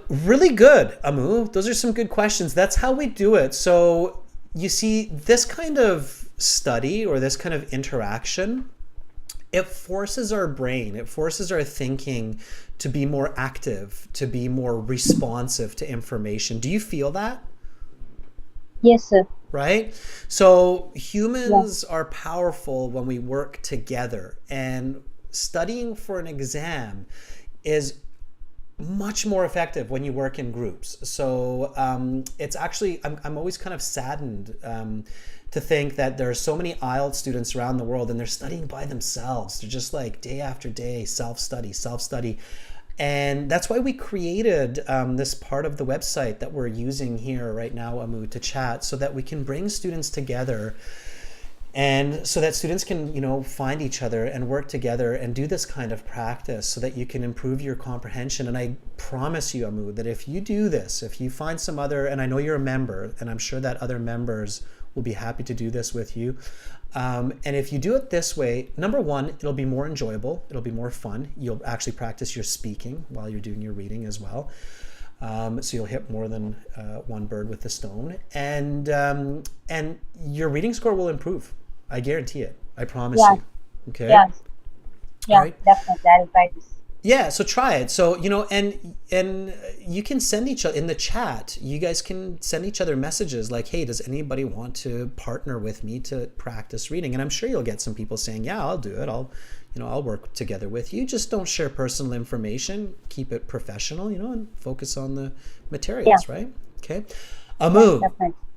Really good, Amu. Those are some good questions. That's how we do it. So you see, this kind of study or this kind of interaction, it forces our brain, it forces our thinking to be more active, to be more responsive to information. Do you feel that? Yes, sir. Right? So humans are powerful when we work together, and studying for an exam is much more effective when you work in groups. So it's actually, I'm always kind of saddened to think that there are so many IELTS students around the world and they're studying by themselves. They're just like day after day, self-study. And that's why we created this part of the website that we're using here right now, Amu, to chat, so that we can bring students together and so that students can, find each other and work together and do this kind of practice so that you can improve your comprehension. And I promise you, Amu, that if you do this, if you find some other, and I know you're a member, and I'm sure that other members will be happy to do this with you. And if you do it this way, number one, it'll be more enjoyable. It'll be more fun. You'll actually practice your speaking while you're doing your reading as well. So you'll hit more than one bird with a stone. And your reading score will improve. I guarantee it. I promise you. Okay? Yes. Yeah, right? Definitely. I'll try this. Yeah, so try it. So, and you can send each other in the chat. You guys can send each other messages like, hey, does anybody want to partner with me to practice reading? And I'm sure you'll get some people saying, yeah, I'll do it. I'll work together with you. Just don't share personal information. Keep it professional, and focus on the materials, right? Okay. Amu,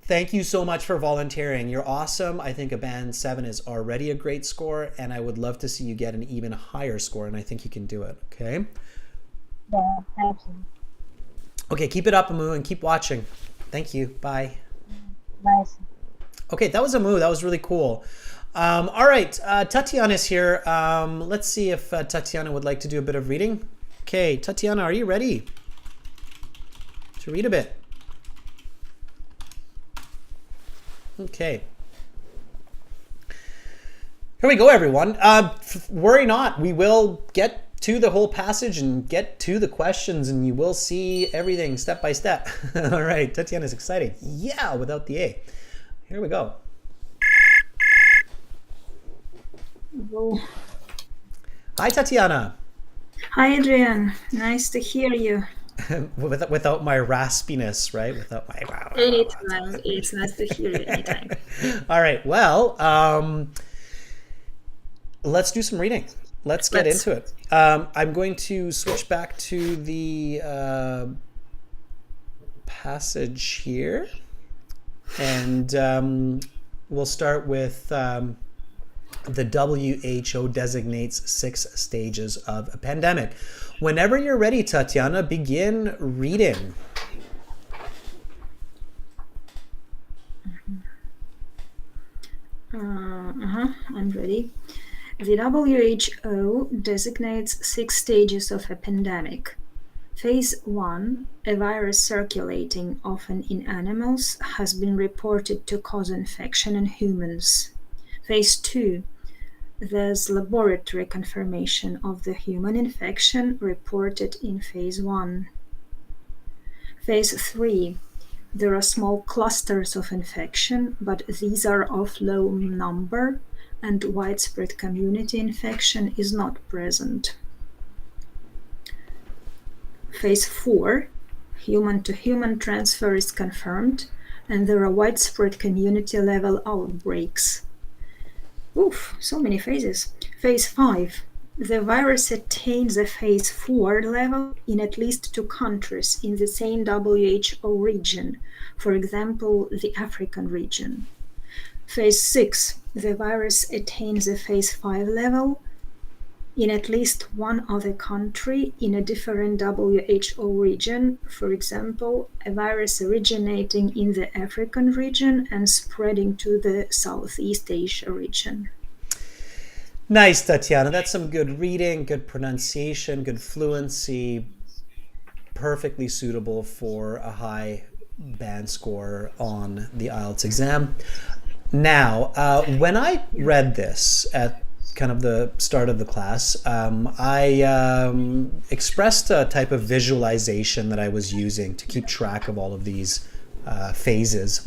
thank you so much for volunteering. You're awesome. I think a band 7 is already a great score, and I would love to see you get an even higher score, and I think you can do it, okay? Yeah, thank you. Okay, keep it up, Amu, and keep watching. Thank you. Bye. Bye. Okay, that was Amu. That was really cool. All right, Tatiana's here. Let's see if Tatiana would like to do a bit of reading. Okay, Tatiana, are you ready to read a bit? Okay. Here we go, everyone. Worry not. We will get to the whole passage and get to the questions, and you will see everything step by step. All right. Tatiana's excited. Yeah, without the A. Here we go. Hi, Tatiana. Hi, Adrian. Nice to hear you. Without my raspiness, right? Without my... It's nice to hear you anytime. All right. Well, let's do some reading. Let's get into it. I'm going to switch back to the passage here. And we'll start with the WHO designates 6 stages of a pandemic. Whenever you're ready, Tatiana, begin reading. I'm ready. The WHO designates 6 stages of a pandemic. Phase 1, a virus circulating, often in animals, has been reported to cause infection in humans. Phase 2, there's laboratory confirmation of the human infection reported in Phase 1. Phase 3, there are small clusters of infection, but these are of low number, and widespread community infection is not present. Phase 4, human-to-human transfer is confirmed, and there are widespread community-level outbreaks. Oof, so many phases. Phase 5, the virus attains a Phase 4 level in at least 2 countries in the same WHO region, for example, the African region. Phase 6, the virus attains a Phase 5 level in at least one other country in a different WHO region, for example, a virus originating in the African region and spreading to the Southeast Asia region. Nice, Tatiana. That's some good reading, good pronunciation, good fluency, perfectly suitable for a high band score on the Ielts exam. Now, when I read this at kind of the start of the class, I expressed a type of visualization that I was using to keep track of all of these phases.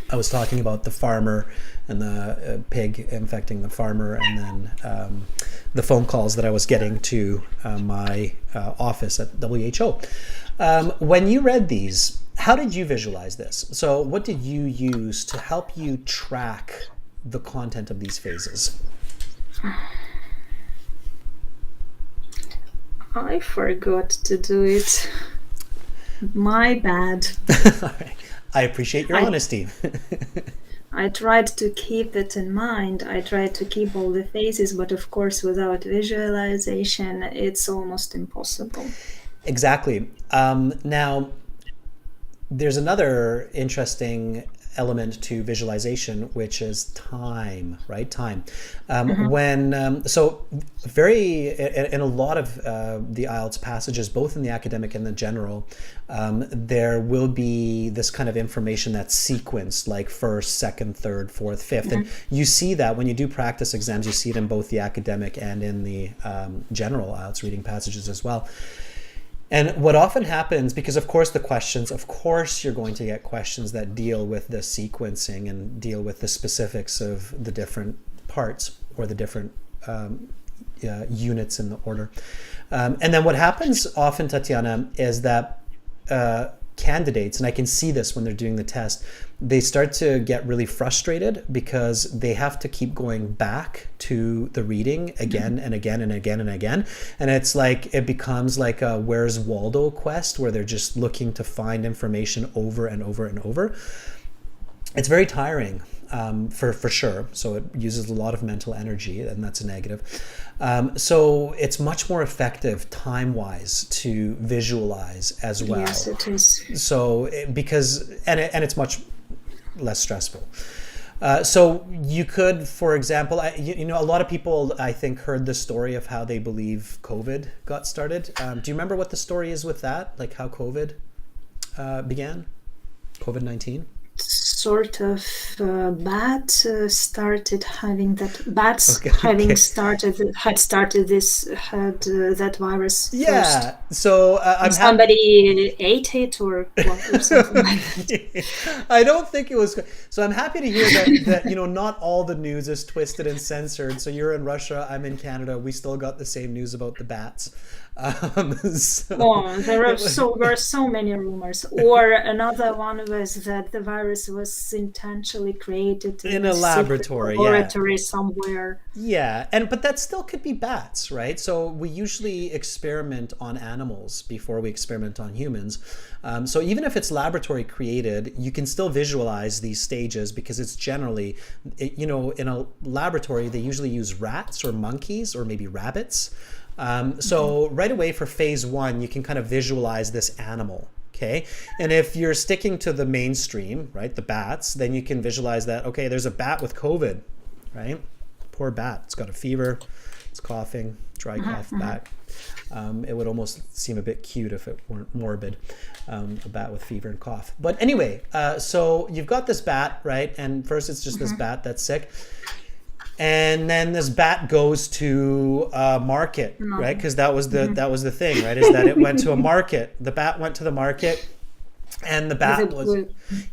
I was talking about the farmer and the pig infecting the farmer, and then the phone calls that I was getting to my office at WHO. When you read these, how did you visualize this? So what did you use to help you track the content of these phases? I forgot to do it. My bad. All right. I appreciate your honesty. I tried to keep it in mind. I tried to keep all the phases, but of course, without visualization, it's almost impossible. Exactly. Now, there's another interesting element to visualization, which is time, right? Time. When so very in a lot of the Ielts passages, both in the academic and the general, there will be this kind of information that's sequenced, like first, second, third, fourth, fifth, and you see that when you do practice exams. You see it in both the academic and in the general Ielts reading passages as well. And what often happens, because of course you're going to get questions that deal with the sequencing and deal with the specifics of the different parts or the different units in the order. And then what happens often, Tatiana, is that candidates, and I can see this when they're doing the test, they start to get really frustrated because they have to keep going back to the reading again and again and again and again. And it's like, it becomes like a Where's Waldo quest where they're just looking to find information over and over and over. It's very tiring for sure. So it uses a lot of mental energy, and that's a negative. So it's much more effective time-wise to visualize as well. Yes, it is. So because it's much less stressful. So you could, for example, a lot of people, I think, heard the story of how they believe COVID got started. Do you remember what the story is with that? Like how COVID began? COVID-19? Sort of bats started having that that virus yeah first. So somebody ate it or what, or something like that. I don't think it was. So I'm happy to hear that not all the news is twisted and censored. So you're in Russia, I'm in Canada, we still got the same news about the bats. There were so many rumors. Or another one was that the virus was was intentionally created in a secret laboratory, laboratory somewhere. Yeah, but that still could be bats, right? So we usually experiment on animals before we experiment on humans. So even if it's laboratory created, you can still visualize these stages because it's generally, in a laboratory, they usually use rats or monkeys or maybe rabbits. So right away for phase 1, you can kind of visualize this animal. Okay. And if you're sticking to the mainstream, right, the bats, then you can visualize that, okay, there's a bat with COVID, right? Poor bat. It's got a fever. It's coughing, dry cough bat. It would almost seem a bit cute if it weren't morbid, a bat with fever and cough. But anyway, so you've got this bat, right? And first it's just this bat that's sick. And then this bat goes to a market, right? Because that was the thing, right? Is that it went to a market. The bat went to the market, and the bat was,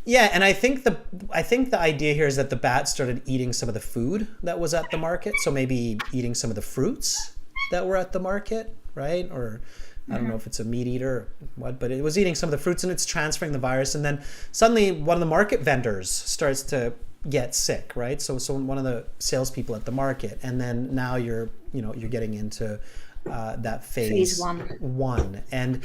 yeah. And I think the idea here is that the bat started eating some of the food that was at the market. So maybe eating some of the fruits that were at the market, right? Or I don't know if it's a meat eater or what, but it was eating some of the fruits and it's transferring the virus. And then suddenly one of the market vendors starts to get sick, right? So one of the salespeople at the market, and then now you're getting into that phase one, and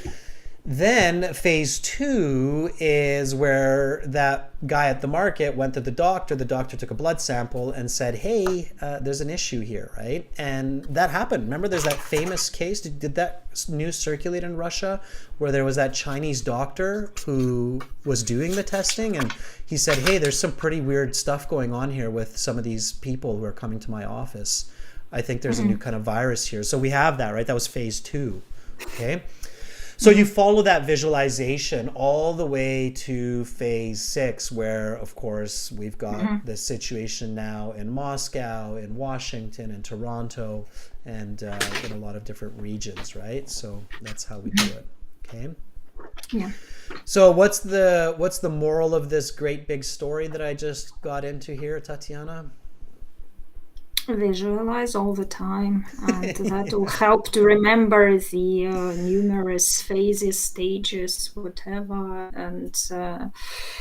then phase 2 is where that guy at the market went to the doctor. The doctor took a blood sample and said, hey, there's an issue here, right? And that happened. Remember, there's that famous case. Did that news circulate in Russia where there was that Chinese doctor who was doing the testing and he said, hey, there's some pretty weird stuff going on here with some of these people who are coming to my office. I think there's a new kind of virus here. So we have that, right? That was phase 2. Okay. So you follow that visualization all the way to phase 6, where, of course, we've got the situation now in Moscow, in Washington, in Toronto, and in a lot of different regions, right? So that's how we do it. Okay. Yeah. So what's the moral of this great big story that I just got into here, Tatiana? Visualize all the time, and that will help to remember the numerous phases, stages, whatever, and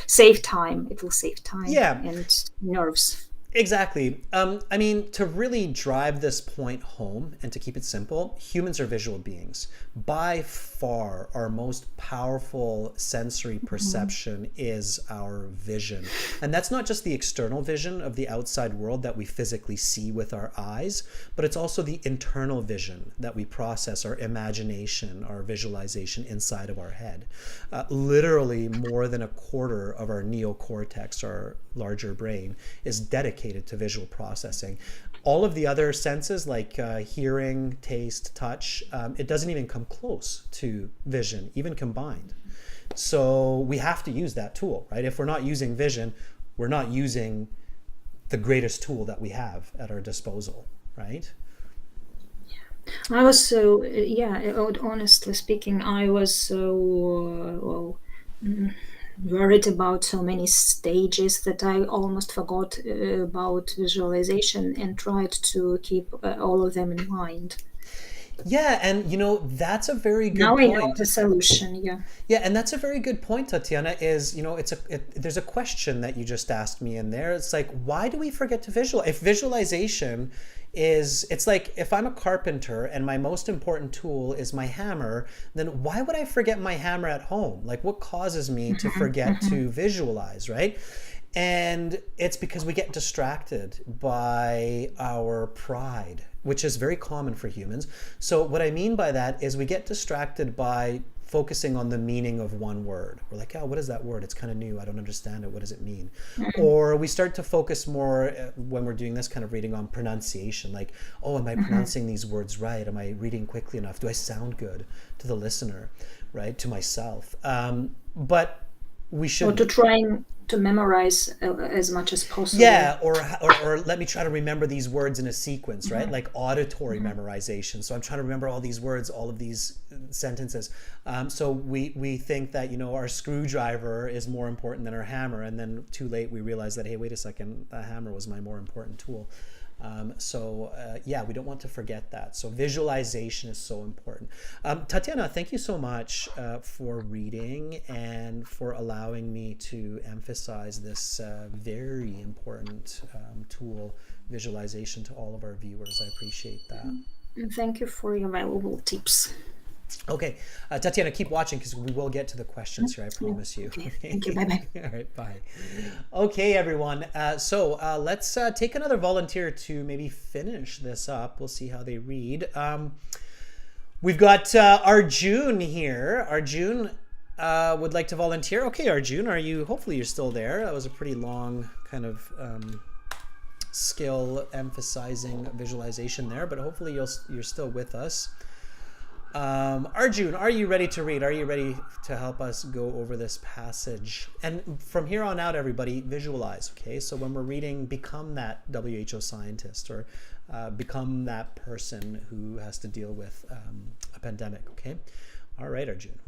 save time. It will save time and nerves. Exactly. I mean, to really drive this point home and to keep it simple, humans are visual beings. By far, our most powerful sensory perception is our vision. And that's not just the external vision of the outside world that we physically see with our eyes, but it's also the internal vision that we process, our imagination, our visualization inside of our head. Literally more than a quarter of our neocortex, our larger brain, is dedicated to visual processing. All of the other senses like hearing, taste, touch, it doesn't even come close to vision, even combined. So we have to use that tool, right? If we're not using vision, we're not using the greatest tool that we have at our disposal, right? I was so, honestly speaking, I was so, worried about so many stages that I almost forgot about visualization and tried to keep all of them in mind. Yeah, and that's a very good now point. Now I know the solution, yeah. Yeah, and that's a very good point, Tatiana, is, there's a question that you just asked me in there. It's like, why do we forget to visualize? If visualization it's like if I'm a carpenter and my most important tool is my hammer, then why would I forget my hammer at home? Like, what causes me to forget to visualize, right? And it's because we get distracted by our pride, which is very common for humans. So what I mean by that is we get distracted by focusing on the meaning of one word. We're like, oh, what is that word? It's kind of new. I don't understand it. What does it mean? Or we start to focus more when we're doing this kind of reading on pronunciation. Like, oh, am I pronouncing these words right? Am I reading quickly enough? Do I sound good to the listener, right? To myself. But we should... Or to try to memorize as much as possible. Yeah, or let me try to remember these words in a sequence, right? Like auditory memorization. So I'm trying to remember all these words, all of these sentences. So we think that, our screwdriver is more important than our hammer, and then too late we realize that, hey, wait a second, a hammer was my more important tool. Yeah, we don't want to forget that. So visualization is so important. Tatiana, thank you so much for reading and for allowing me to emphasize this very important tool, visualization, to all of our viewers. I appreciate that. And thank you for your valuable tips. Okay, Tatiana, keep watching because we will get to the questions here, I promise you. Okay. Thank you. Bye-bye. All right, bye. Okay, everyone. Let's take another volunteer to maybe finish this up. We'll see how they read. We've got Arjun here. Arjun would like to volunteer. Okay, Arjun, hopefully you're still there. That was a pretty long kind of skill emphasizing visualization there, but hopefully you're still with us. Arjun, are you ready to read? Are you ready to help us go over this passage? And from here on out, everybody, visualize, okay? So when we're reading, become that WHO scientist, or become that person who has to deal with a pandemic, okay? All right, Arjun.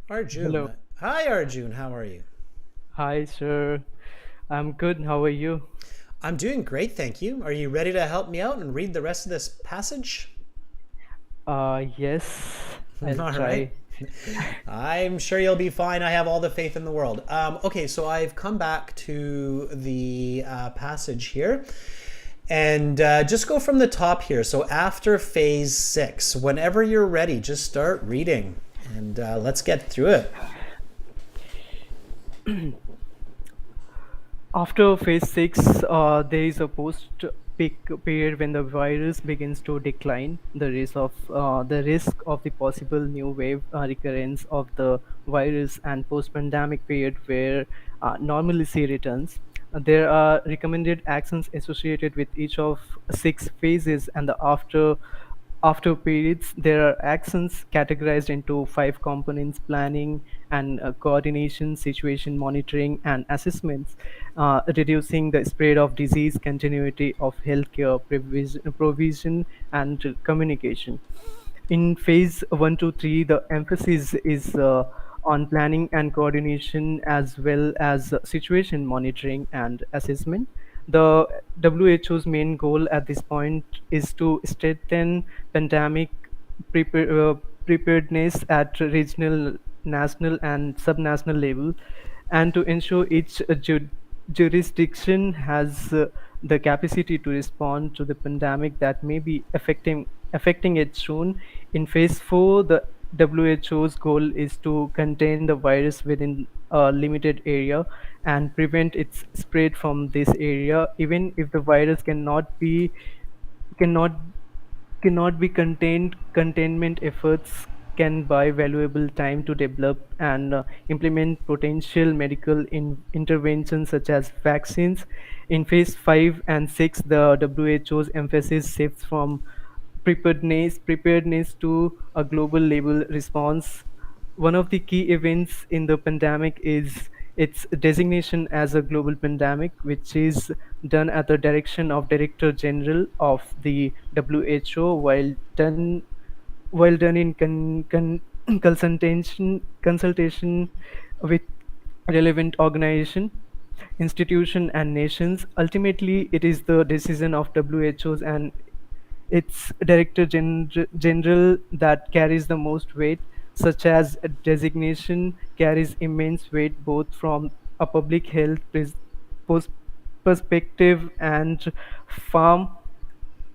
Arjun. Hello. Hi, Arjun. How are you? Hi, sir. I'm good. How are you? I'm doing great, thank you. Are you ready to help me out and read the rest of this passage? Yes. I'll All try. right. I'm sure you'll be fine. I have all the faith in the world. Okay, so I've come back to the passage here. And just go from the top here. So after phase 6, whenever you're ready, just start reading. And let's get through it. After phase 6, there is a post-peak period when the virus begins to decline. The risk of the possible new wave recurrence of the virus, and post-pandemic period where normalcy returns. There are recommended actions associated with each of 6 phases, and the after periods, there are actions categorized into 5 components: planning and coordination, situation monitoring, and assessments, reducing the spread of disease, continuity of healthcare provision and communication. In phase 1 to 3, the emphasis is on planning and coordination, as well as situation monitoring and assessment. The WHO's main goal at this point is to strengthen pandemic preparedness at regional, national, and subnational level, and to ensure each jurisdiction has the capacity to respond to the pandemic that may be affecting it soon. In phase 4, the WHO's goal is to contain the virus within a limited area and prevent its spread from this area. Even if the virus cannot cannot be contained, containment efforts can buy valuable time to develop and implement potential medical interventions such as vaccines. In phase 5 and 6, the WHO's emphasis shifts from preparedness to a global level response. One of the key events in the pandemic is its designation as a global pandemic, which is done at the direction of Director General of the WHO, while done in consultation with relevant organization, institution, and nations. Ultimately, it is the decision of WHO's and its General that carries the most weight, such as a designation carries immense weight both from a public health pos- perspective and farm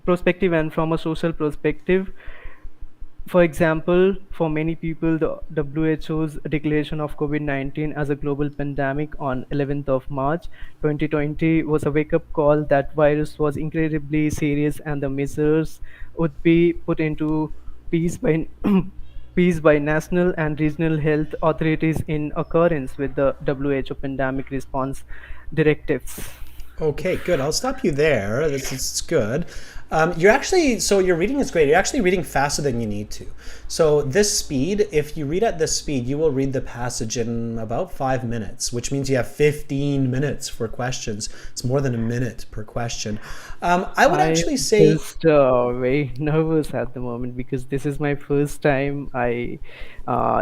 perspective and from a social perspective. For example, for many people, the WHO's declaration of COVID-19 as a global pandemic on 11th of March 2020 was a wake-up call that virus was incredibly serious and the measures would be put into peace by peace by national and regional health authorities in accordance with the WHO pandemic response directives. Okay, good. I'll stop you there. This is good. You're actually, so your reading is great. You're actually reading faster than you need to. So this speed, if you read at this speed, you will read the passage in about 5 minutes, which means you have 15 minutes for questions. It's more than a minute per question. I would I'm actually say, just very nervous at the moment because this is my first time. I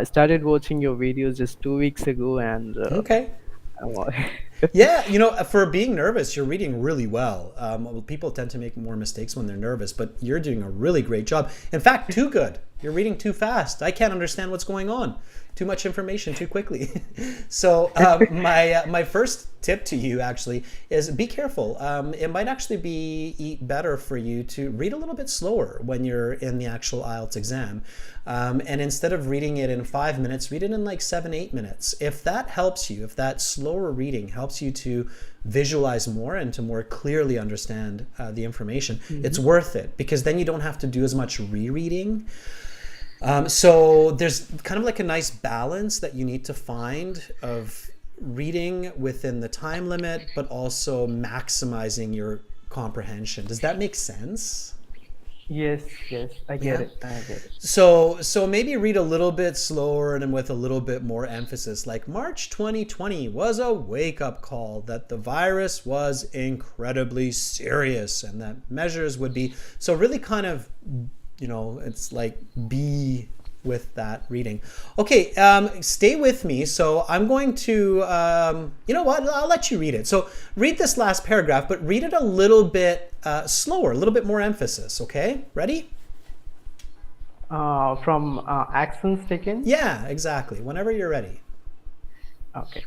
started watching your videos just 2 weeks ago, and okay. I'm- Yeah, for being nervous, you're reading really well. People tend to make more mistakes when they're nervous, but you're doing a really great job. In fact, too good. You're reading too fast. I can't understand what's going on. Too much information too quickly. So my first tip to you actually is be careful. It might actually be better for you to read a little bit slower when you're in the actual IELTS exam. And instead of reading it in 5 minutes, read it in like 7, 8 minutes. If that helps you, if that slower reading helps you to visualize more and to more clearly understand the information, it's worth it because then you don't have to do as much rereading. So there's kind of like a nice balance that you need to find of reading within the time limit, but also maximizing your comprehension. Does that make sense? yes, yes, I get Yeah. it. I get it. So maybe read a little bit slower and with a little bit more emphasis. Like March 2020 was a wake-up call that the virus was incredibly serious and that measures would be. So really kind of, it's like be with that reading. Okay, stay with me. So I'm going to, you know what? I'll let you read it. So read this last paragraph, but read it a little bit slower, a little bit more emphasis. Okay, ready? From actions taken. Yeah, exactly. Whenever you're ready. Okay.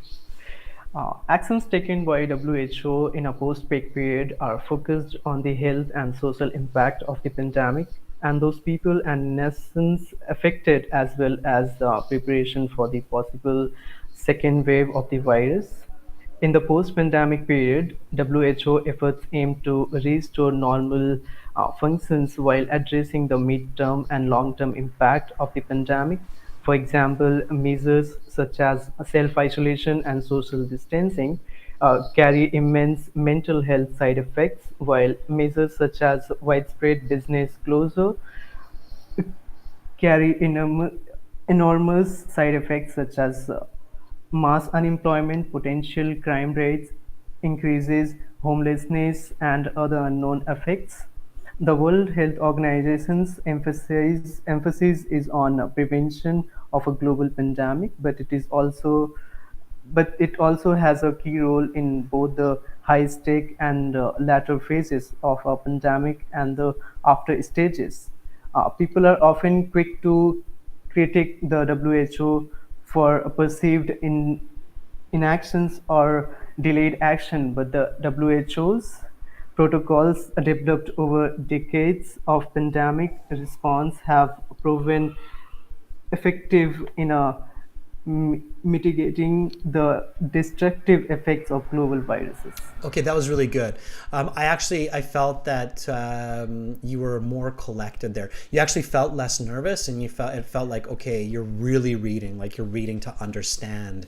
Actions taken by WHO in a post-peak period are focused on the health and social impact of the pandemic and those people and nations affected, as well as preparation for the possible second wave of the virus. In the post-pandemic period, WHO efforts aim to restore normal functions while addressing the mid-term and long-term impact of the pandemic. For example, measures such as self-isolation and social distancing carry immense mental health side effects, while measures such as widespread business closure carry enormous side effects such as mass unemployment, potential crime rates, increases homelessness, and other unknown effects. The World Health Organization's emphasis is on prevention of a global pandemic, but it also has a key role in both the high stake and latter phases of a pandemic and the after stages. People are often quick to critique the WHO for perceived inactions or delayed action, but the WHO's protocols developed over decades of pandemic response have proven effective in mitigating the destructive effects of global viruses. Okay, that was really good. I felt that you were more collected there. You actually felt less nervous, and it felt like okay, you're really reading, like you're reading to understand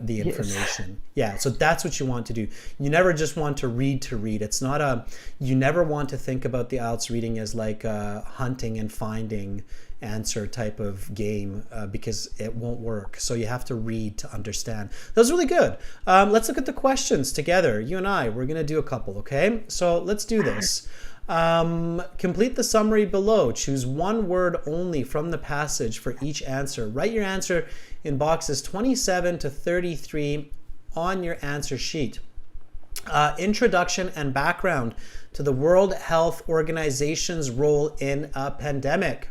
the Yes. information. Yeah, so that's what you want to do. You never just want to read to read. It's not a. You never want to think about the IELTS reading as like a hunting and finding answer type of game because it won't work. So you have to read to understand. That was really good. Let's look at the questions together. You and I, we're going to do a couple, okay? So let's do this. Complete the summary below. Choose one word only from the passage for each answer. Write your answer in boxes 27 to 33 on your answer sheet. Introduction and background to the World Health Organization's role in a pandemic.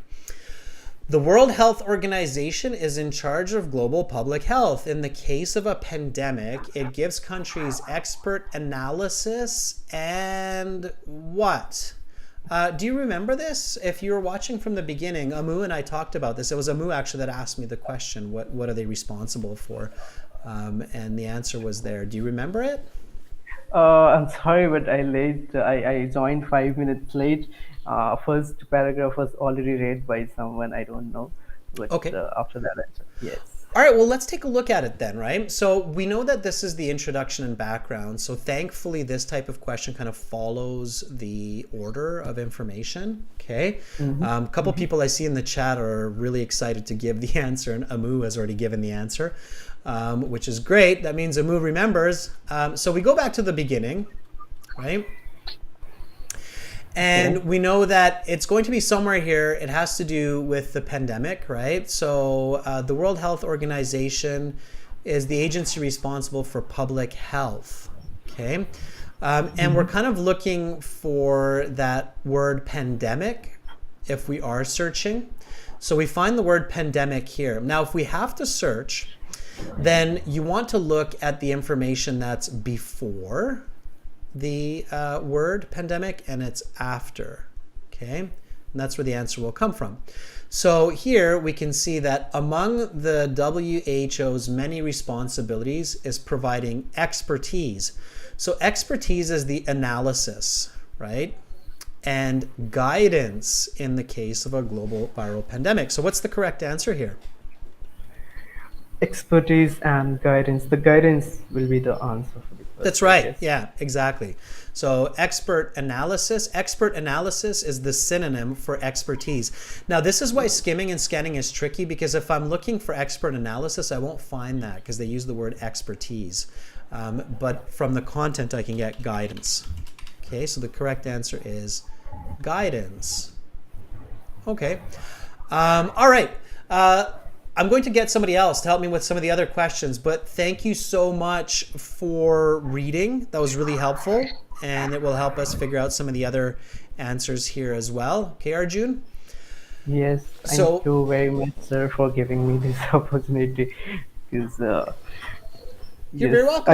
The World Health Organization is in charge of global public health. In the case of a pandemic, it gives countries expert analysis and what? Do you remember this? If you were watching from the beginning, Amu and I talked about this. It was Amu actually that asked me the question, what are they responsible for? And the answer was there. Do you remember it? I'm sorry, but I joined 5 minutes late. First paragraph was already read by someone I don't know, but Okay. after that, yes. All right, well, let's take a look at it then, right? So we know that this is the introduction and background. So thankfully, this type of question kind of follows the order of information. Okay. A couple people I see in the chat are really excited to give the answer, and Amu has already given the answer, which is great. That means Amu remembers. So we go back to the beginning, right? And we know that it's going to be somewhere here. It has to do with the pandemic, right? So the World Health Organization is the agency responsible for public health, okay? And we're kind of looking for that word pandemic if we are searching. So we find the word pandemic here. Now, if we have to search, then you want to look at the information that's before the word pandemic and it's after, okay? And that's where the answer will come from. So here we can see that among the WHO's many responsibilities is providing expertise. So expertise is the analysis, right? And guidance in the case of a global viral pandemic. So what's the correct answer here? Expertise and guidance. The guidance will be the answer for the first. That's right. Yeah, exactly. So expert analysis is the synonym for expertise. Now, this is why skimming and scanning is tricky, because if I'm looking for expert analysis, I won't find that because they use the word expertise. But from the content, I can get guidance. Okay, so the correct answer is guidance. Okay. All right. I'm going to get somebody else to help me with some of the other questions, but thank you so much for reading. That was really helpful, and it will help us figure out some of the other answers here as well. Okay, Arjun? Yes, thank you very much, sir, for giving me this opportunity. Because You're very welcome.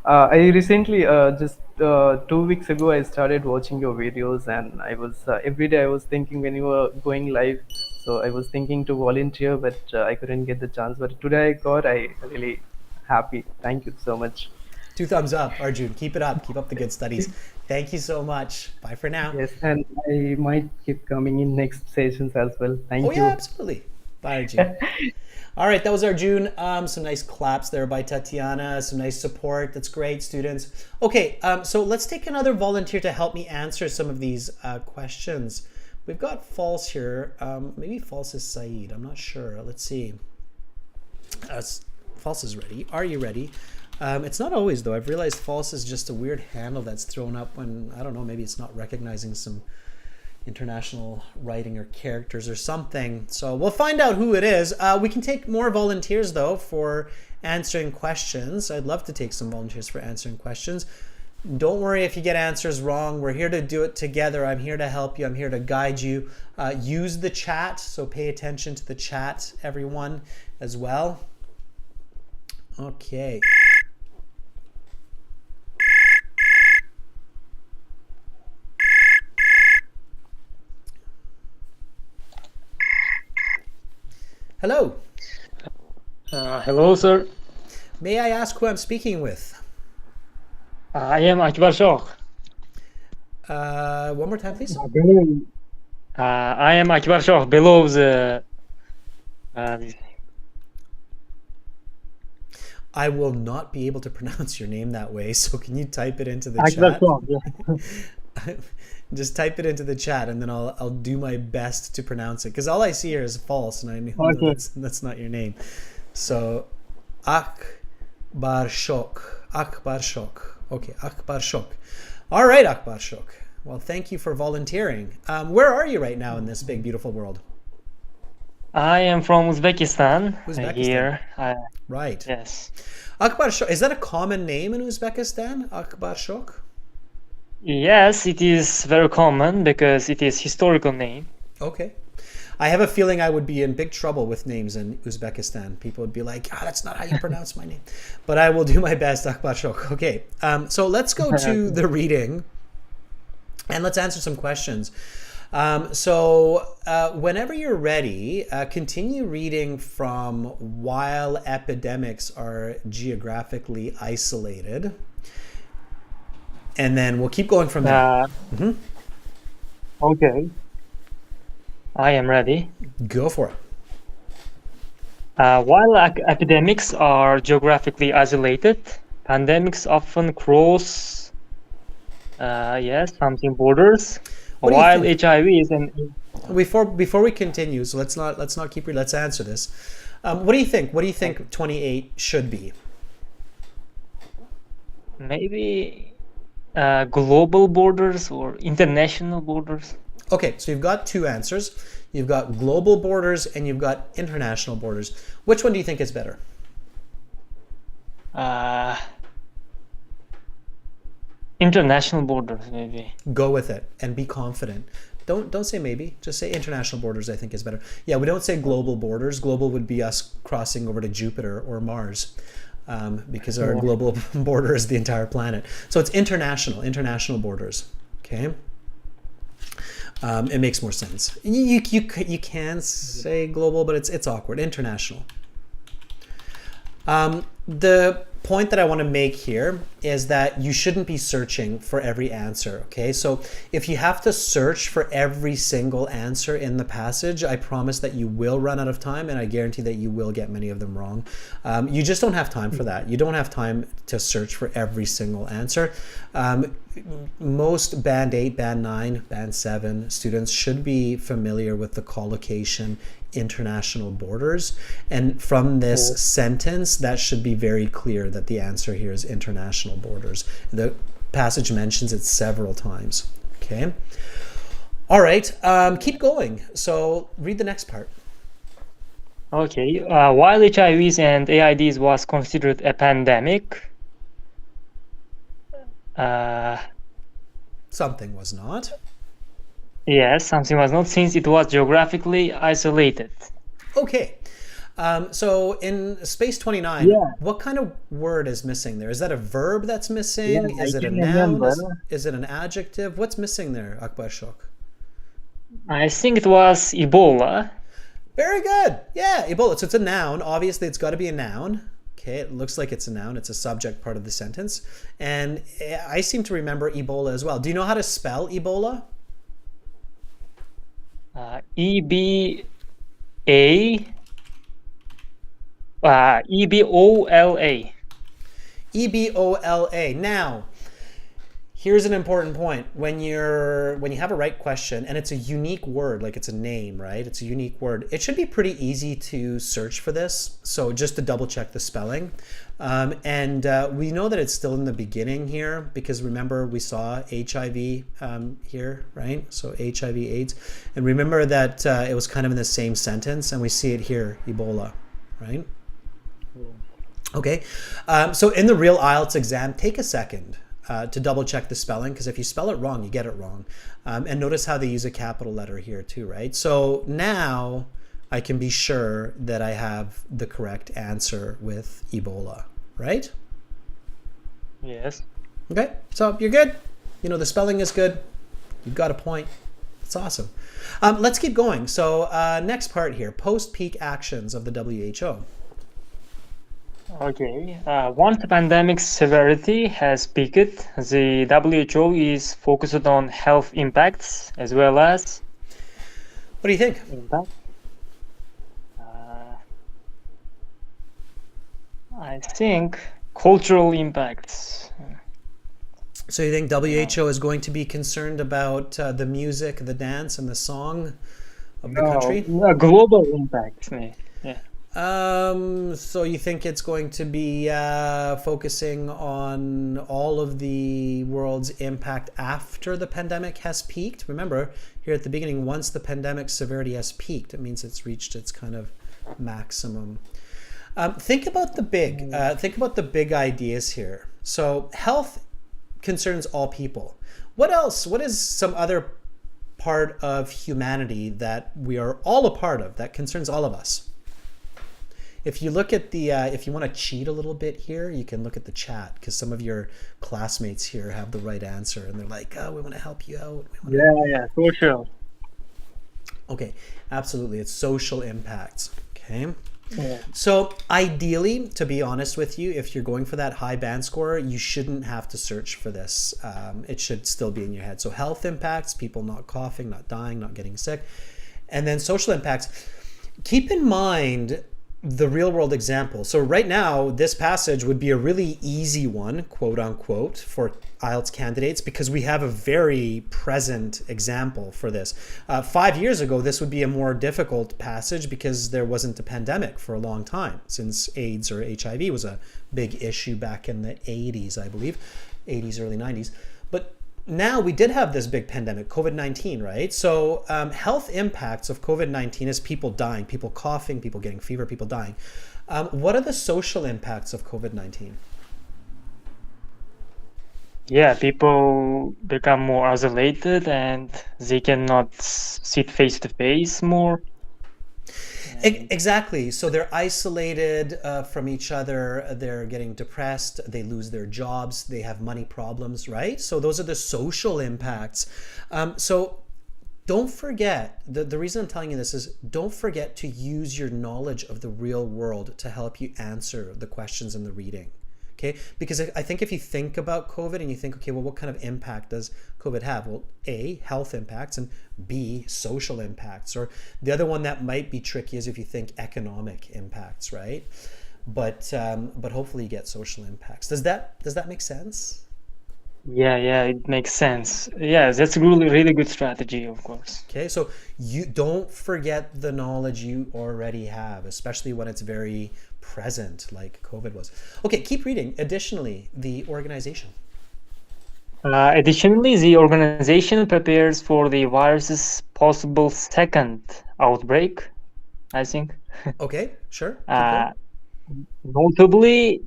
I recently just 2 weeks ago I started watching your videos, and I was every day I was thinking when you were going live. So I was thinking to volunteer, but I couldn't get the chance. But today I got. I really happy. Thank you so much. 2 thumbs up, Arjun. Keep it up. Keep up the good studies. Thank you so much. Bye for now. Yes, and I might keep coming in next sessions as well. Thank you. Oh yeah, absolutely. Bye, Arjun. All right, that was Arjun. Some nice claps there by Tatiana. Some nice support. That's great, students. Okay, so let's take another volunteer to help me answer some of these questions. We've got false here. Maybe false is Saeed. I'm not sure. Let's see. False is ready. Are you ready? It's not always, though. I've realized false is just a weird handle that's thrown up when, I don't know, maybe it's not recognizing some international writing or characters or something. So we'll find out who it is. We can take more volunteers, though, for answering questions. I'd love to take some volunteers for answering questions. Don't worry if you get answers wrong. We're here to do it together. I'm here to help you. I'm here to guide you. Use the chat, so pay attention to the chat, everyone, as well. Okay. Hello. Hello, sir. May I ask who I'm speaking with? I am Akbar Shah. One more time, please. I am Akbar Shah. Below the. I will not be able to pronounce your name that way, so can you type it into the chat? Yeah. Just type it into the chat, and then I'll do my best to pronounce it, because all I see here is false, and I know that's not your name. So, Akbar Shok. Akbar Shok. Okay, Akbar Shok. All right, Akbar Shok. Well, thank you for volunteering. Where are you right now in this big, beautiful world? I am from Uzbekistan. Here. Right. Yes. Akbar Shok. Is that a common name in Uzbekistan? Akbar Shok? Yes, it is very common because it is historical name. Okay. I have a feeling I would be in big trouble with names in Uzbekistan. People would be like, that's not how you pronounce my name. But I will do my best, Akbar Shok. Okay, so let's go to the reading and let's answer some questions. Whenever you're ready, continue reading from while epidemics are geographically isolated. And then we'll keep going from there. Okay. I am ready. Go for it. While epidemics are geographically isolated, pandemics often cross, something borders. What do you While think? HIV is an Before we continue, so let's not keep. Let's answer this. What do you think? What do you think 28 should be? maybe global borders or international borders. Okay, so you've got two answers. You've got global borders and you've got international borders. Which one do you think is better? International borders, maybe. Go with it and be confident. Don't say maybe. Just say international borders. I think is better. Yeah, we don't say global borders. Global would be us crossing over to Jupiter or Mars, because our global border is the entire planet. So it's international borders. Okay. It makes more sense. You can say global, but it's awkward. International. The point that I want to make here is that you shouldn't be searching for every answer, okay? So if you have to search for every single answer in the passage, I promise that you will run out of time, and I guarantee that you will get many of them wrong. You just don't have time for that. You don't have time to search for every single answer. Most Band 8, Band 9, Band 7 students should be familiar with the collocation international borders, and from this sentence that should be very clear that the answer here is international borders. The passage mentions it several times. Okay, all right, keep going. So read the next part. Okay, while HIVs and AIDS was considered a pandemic, Something was not. yes, something was not, since it was geographically isolated. Okay. So in space 29, what kind of word is missing there? Is that a verb that's missing? Yeah, is I it a can noun? remember. Is it an adjective? What's missing there, Akbar Shok? I think it was Ebola. Very good. Yeah, Ebola. So it's a noun. Obviously, it's got to be a noun. Okay, it looks like it's a noun. It's a subject part of the sentence. And I seem to remember Ebola as well. Do you know how to spell Ebola? EBOLA. Ebola. Now, here's an important point. When you have a right question and it's a unique word, like it's a name, right? It's a unique word. It should be pretty easy to search for this. So just to double check the spelling. And we know that it's still in the beginning here because remember we saw HIV here, right? So HIV AIDS. And remember that it was kind of in the same sentence and we see it here, Ebola, right? Okay, so in the real IELTS exam, take a second to double check the spelling, because if you spell it wrong, you get it wrong. And notice how they use a capital letter here too, right? So now I can be sure that I have the correct answer with Ebola, right? Yes. Okay, so you're good. You know, the spelling is good. You've got a point. It's awesome. Let's keep going. So next part here, post-peak actions of the WHO. Okay. Once the pandemic's severity has peaked, the WHO is focused on health impacts as well as What do you think? impact. I think cultural impacts. So you think WHO is going to be concerned about the music, the dance, and the song of the country? Global impacts. Yeah. So you think it's going to be focusing on all of the world's impact after the pandemic has peaked? Remember, here at the beginning, once the pandemic severity has peaked, it means it's reached its kind of maximum. Think about the big ideas here. So health concerns all people. What else? What is some other part of humanity that we are all a part of that concerns all of us? If you look at the, if you want to cheat a little bit here, you can look at the chat because some of your classmates here have the right answer and they're like, oh, we want to help you out. For sure. Okay, absolutely. It's social impacts. Okay. Yeah. So ideally, to be honest with you, if you're going for that high band score, you shouldn't have to search for this. It should still be in your head. So health impacts, people not coughing, not dying, not getting sick. And then social impacts. Keep in mind, the real world example. So right now, this passage would be a really easy one, quote unquote, for Ielts candidates because we have a very present example for this. 5 years ago, this would be a more difficult passage because there wasn't a pandemic for a long time, since AIDS or HIV was a big issue back in the 80s, I believe, 80s, early 90s. But now we did have this big pandemic, COVID-19, right? So health impacts of COVID-19 is people dying, people coughing, people getting fever, people dying. What are the social impacts of COVID-19? Yeah, people become more isolated and they cannot sit face to face more. Exactly. So they're isolated from each other. They're getting depressed. They lose their jobs. They have money problems, right? So those are the social impacts. So don't forget, the reason I'm telling you this is don't forget to use your knowledge of the real world to help you answer the questions in the reading. Okay, because I think if you think about COVID and you think, okay, well, what kind of impact does COVID have? Well, A, health impacts, and B, social impacts. Or the other one that might be tricky is if you think economic impacts, right? But hopefully you get social impacts. Does that make sense? Yeah, it makes sense. Yeah, that's a really good strategy, of course. Okay, so you don't forget the knowledge you already have, especially when it's very present like COVID was. Okay, keep reading. Additionally, the organization. Additionally, the organization prepares for the virus's possible second outbreak, I think. Okay, sure. Keep going. Notably,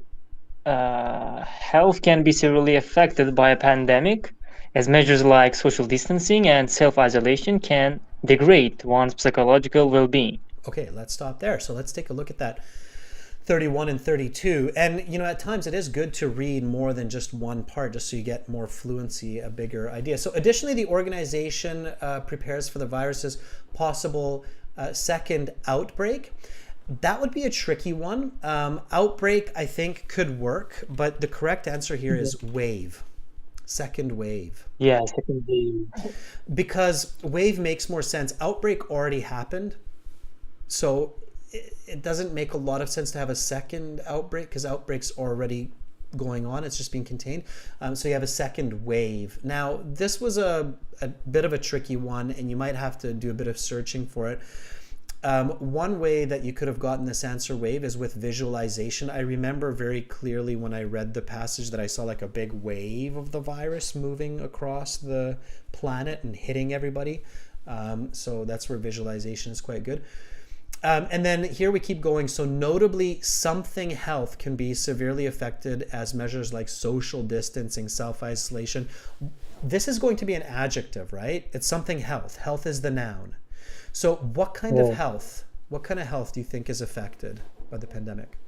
health can be severely affected by a pandemic, as measures like social distancing and self-isolation can degrade one's psychological well-being. Okay, let's stop there. So let's take a look at that 31 and 32. And, at times it is good to read more than just one part, just so you get more fluency, a bigger idea. So additionally, the organization prepares for the virus's possible second outbreak. That would be a tricky one. Outbreak, I think, could work, but the correct answer here is wave. Second wave. Yeah, second wave. Because wave makes more sense. Outbreak already happened. So it doesn't make a lot of sense to have a second outbreak because outbreak's already going on. It's just being contained. So you have a second wave. Now, this was a bit of a tricky one, and you might have to do a bit of searching for it. One way that you could have gotten this answer wave is with visualization. I remember very clearly when I read the passage that I saw like a big wave of the virus moving across the planet and hitting everybody. So that's where visualization is quite good. And then here we keep going. So notably, something health can be severely affected as measures like social distancing, self-isolation. This is going to be an adjective, right? It's something health. Health is the noun. So what kind of health do you think is affected by the pandemic?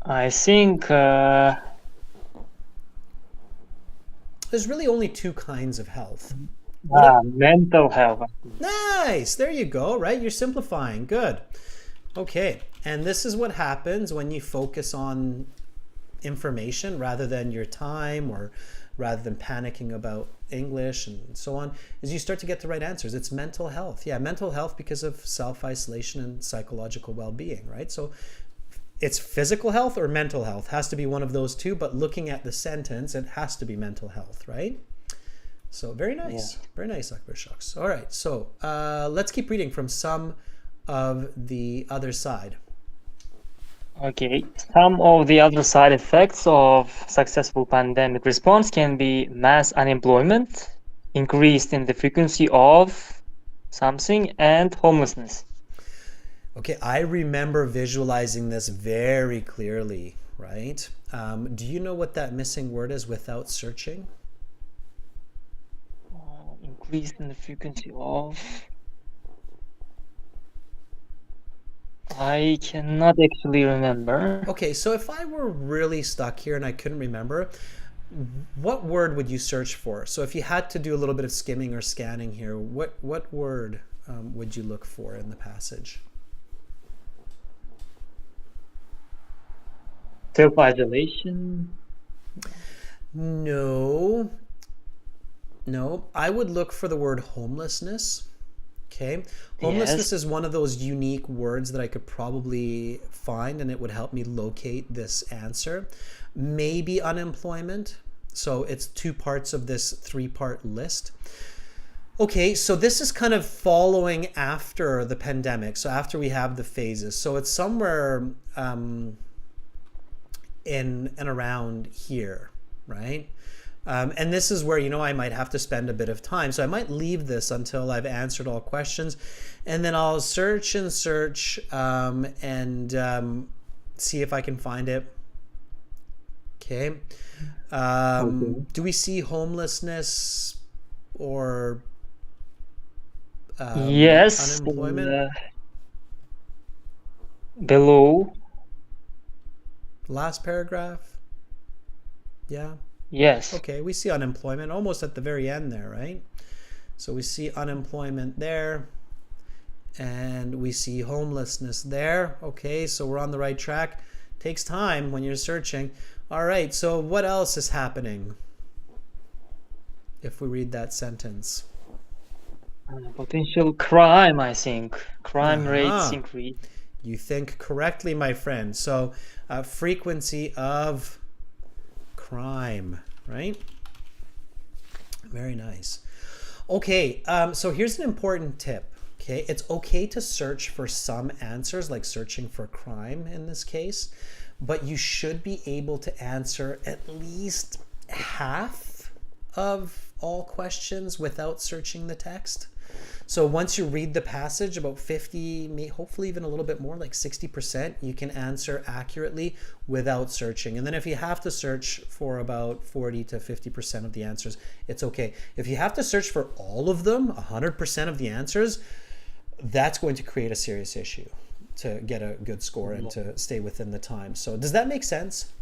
I think There's really only two kinds of health. mental health. Nice. There you go, right? You're simplifying. Good. Okay. And this is what happens when you focus on information rather than your time or rather than panicking about English and so on, is you start to get the right answers. It's mental health. Yeah, mental health because of self-isolation and psychological well-being, right? So it's physical health or mental health. Has to be one of those two, but looking at the sentence, it has to be mental health, right? So very nice. Yeah. Very nice, Akbar Shaks. All right, so let's keep reading from some of the other side. Okay, some of the other side effects of successful pandemic response can be mass unemployment, increase in the frequency of something, and homelessness. Okay, I remember visualizing this very clearly, right? Do you know what that missing word is without searching? Increase in the frequency of... I cannot actually remember. Okay, so if I were really stuck here and I couldn't remember, what word would you search for? So if you had to do a little bit of skimming or scanning here, what word would you look for in the passage? Self-isolation? No. No, I would look for the word homelessness. Okay. Homelessness is one of those unique words that I could probably find, and it would help me locate this answer. Maybe unemployment. So it's two parts of this three-part list. Okay, so this is kind of following after the pandemic. So after we have the phases. So it's somewhere in and around here, right? And this is where, I might have to spend a bit of time. So I might leave this until I've answered all questions. And then I'll search and search and see if I can find it. Okay. Do we see homelessness or yes, unemployment? Below. Last paragraph? Yeah. Yes. Okay, we see unemployment almost at the very end there, right? So we see unemployment there, and we see homelessness there. Okay, so we're on the right track. Takes time when you're searching. All right, so what else is happening if we read that sentence? Potential crime, I think. Crime rates increase. You think correctly, my friend. So frequency of crime, right? Very nice. Okay, so here's an important tip. Okay, it's okay to search for some answers, like searching for crime in this case, but you should be able to answer at least half of all questions without searching the text. So once you read the passage, about 50, hopefully even a little bit more, like 60%, you can answer accurately without searching. And then if you have to search for about 40 to 50% of the answers, it's okay. If you have to search for all of them, 100% of the answers, that's going to create a serious issue to get a good score and to stay within the time. So does that make sense?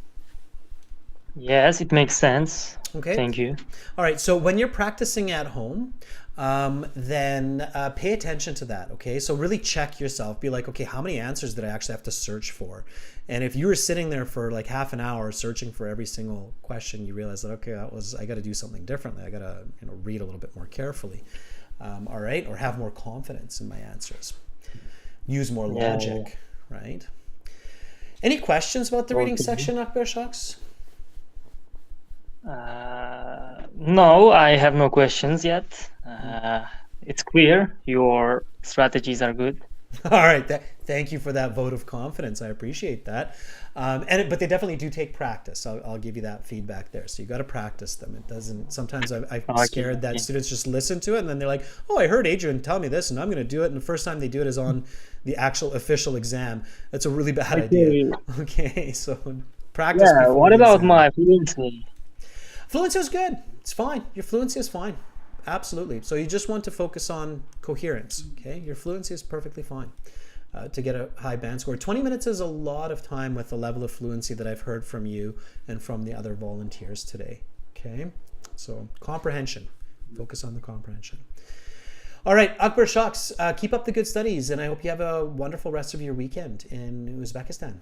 Yes, it makes sense. Okay. Thank you. All right. So when you're practicing at home, then pay attention to that. Okay. So really check yourself. Be like, okay, how many answers did I actually have to search for? And if you were sitting there for like half an hour searching for every single question, you realize that, okay, I got to do something differently. I got to read a little bit more carefully. All right. Or have more confidence in my answers. Use more logic. Right. Any questions about the reading section, Akbar Shaks? No, I have no questions yet. It's clear. Your strategies are good. All right. Thank you for that vote of confidence. I appreciate that. But they definitely do take practice. I'll give you that feedback there. So you got to practice them. It doesn't. Sometimes I'm scared that students just listen to it and then they're like, "Oh, I heard Adrian tell me this, and I'm going to do it." And the first time they do it is on the actual official exam. That's a really bad idea. Okay, so practice. Yeah. What about my fluency? Fluency is good. It's fine. Your fluency is fine. Absolutely. So you just want to focus on coherence. Okay, your fluency is perfectly fine to get a high band score. 20 minutes is a lot of time with the level of fluency that I've heard from you and from the other volunteers today. Okay, so comprehension. Focus on the comprehension. All right, Akbar Shaks, keep up the good studies, and I hope you have a wonderful rest of your weekend in Uzbekistan.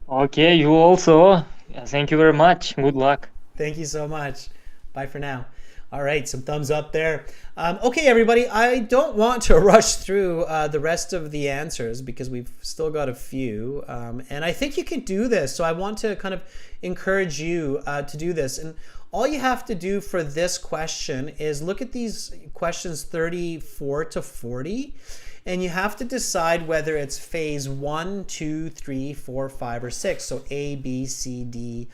Okay, you also. Thank you very much. Good luck. Thank you so much. Bye for now. All right, some thumbs up there. Okay, everybody, I don't want to rush through the rest of the answers because we've still got a few. And I think you can do this. So I want to kind of encourage you to do this. And all you have to do for this question is look at these questions 34 to 40. And you have to decide whether it's phase 1, 2, 3, 4, 5, or 6. So A, B, C, D,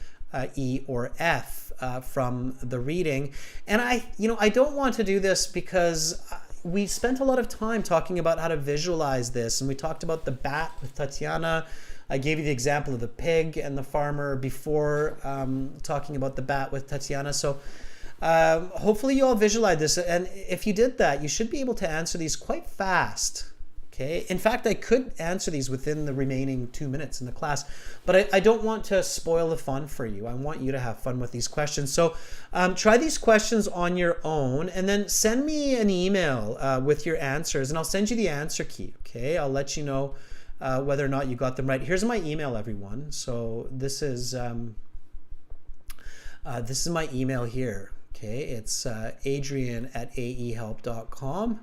E, or F from the reading. And I don't want to do this because we spent a lot of time talking about how to visualize this. And we talked about the bat with Tatiana. I gave you the example of the pig and the farmer before talking about the bat with Tatiana. So hopefully you all visualize this. And if you did that, you should be able to answer these quite fast. Okay. In fact, I could answer these within the remaining 2 minutes in the class, but I don't want to spoil the fun for you. I want you to have fun with these questions. So try these questions on your own and then send me an email with your answers and I'll send you the answer key. Okay. I'll let you know whether or not you got them right. Here's my email, everyone. So this is my email here. Okay, it's adrian@aehelp.com.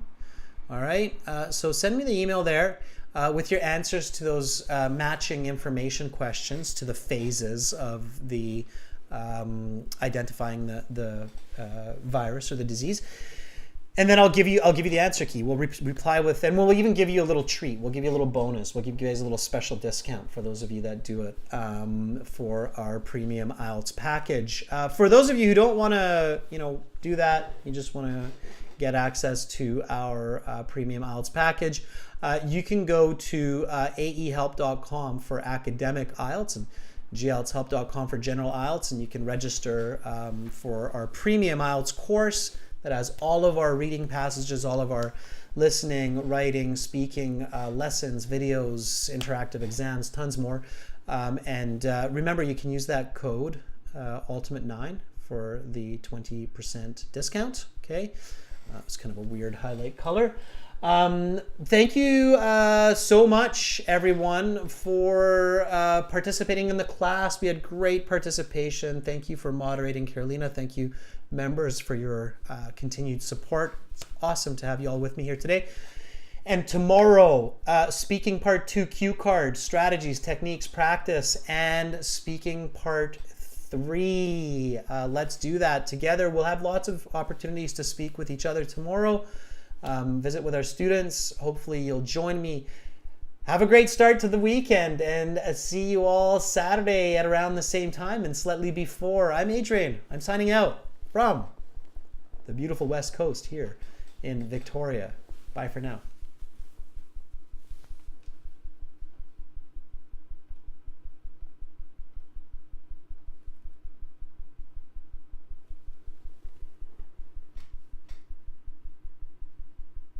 All right, so send me the email there with your answers to those matching information questions to the phases of the identifying the virus or the disease. And then I'll give you the answer key. We'll reply with, and we'll even give you a little treat. We'll give you a little bonus. We'll give you guys a little special discount for those of you that do it for our premium IELTS package. For those of you who don't want to, do that, you just want to get access to our premium IELTS package, you can go to aehelp.com for academic IELTS and gltshelp.com for general IELTS, and you can register for our premium IELTS course that has all of our reading passages, all of our listening, writing, speaking lessons, videos, interactive exams, tons more. And remember, you can use that code Ultimate9 for the 20% discount. Okay, it's kind of a weird highlight color. Thank you so much, everyone, for participating in the class. We had great participation. Thank you for moderating, Carolina. Thank you, members, for your continued support. It's awesome to have you all with me here today. And tomorrow, speaking part 2, cue card, strategies, techniques, practice, and speaking part 3. Let's do that together. We'll have lots of opportunities to speak with each other tomorrow. Visit with our students. Hopefully you'll join me. Have a great start to the weekend, and see you all Saturday at around the same time and slightly before. I'm Adrian. I'm signing out from the beautiful West Coast here in Victoria. Bye for now.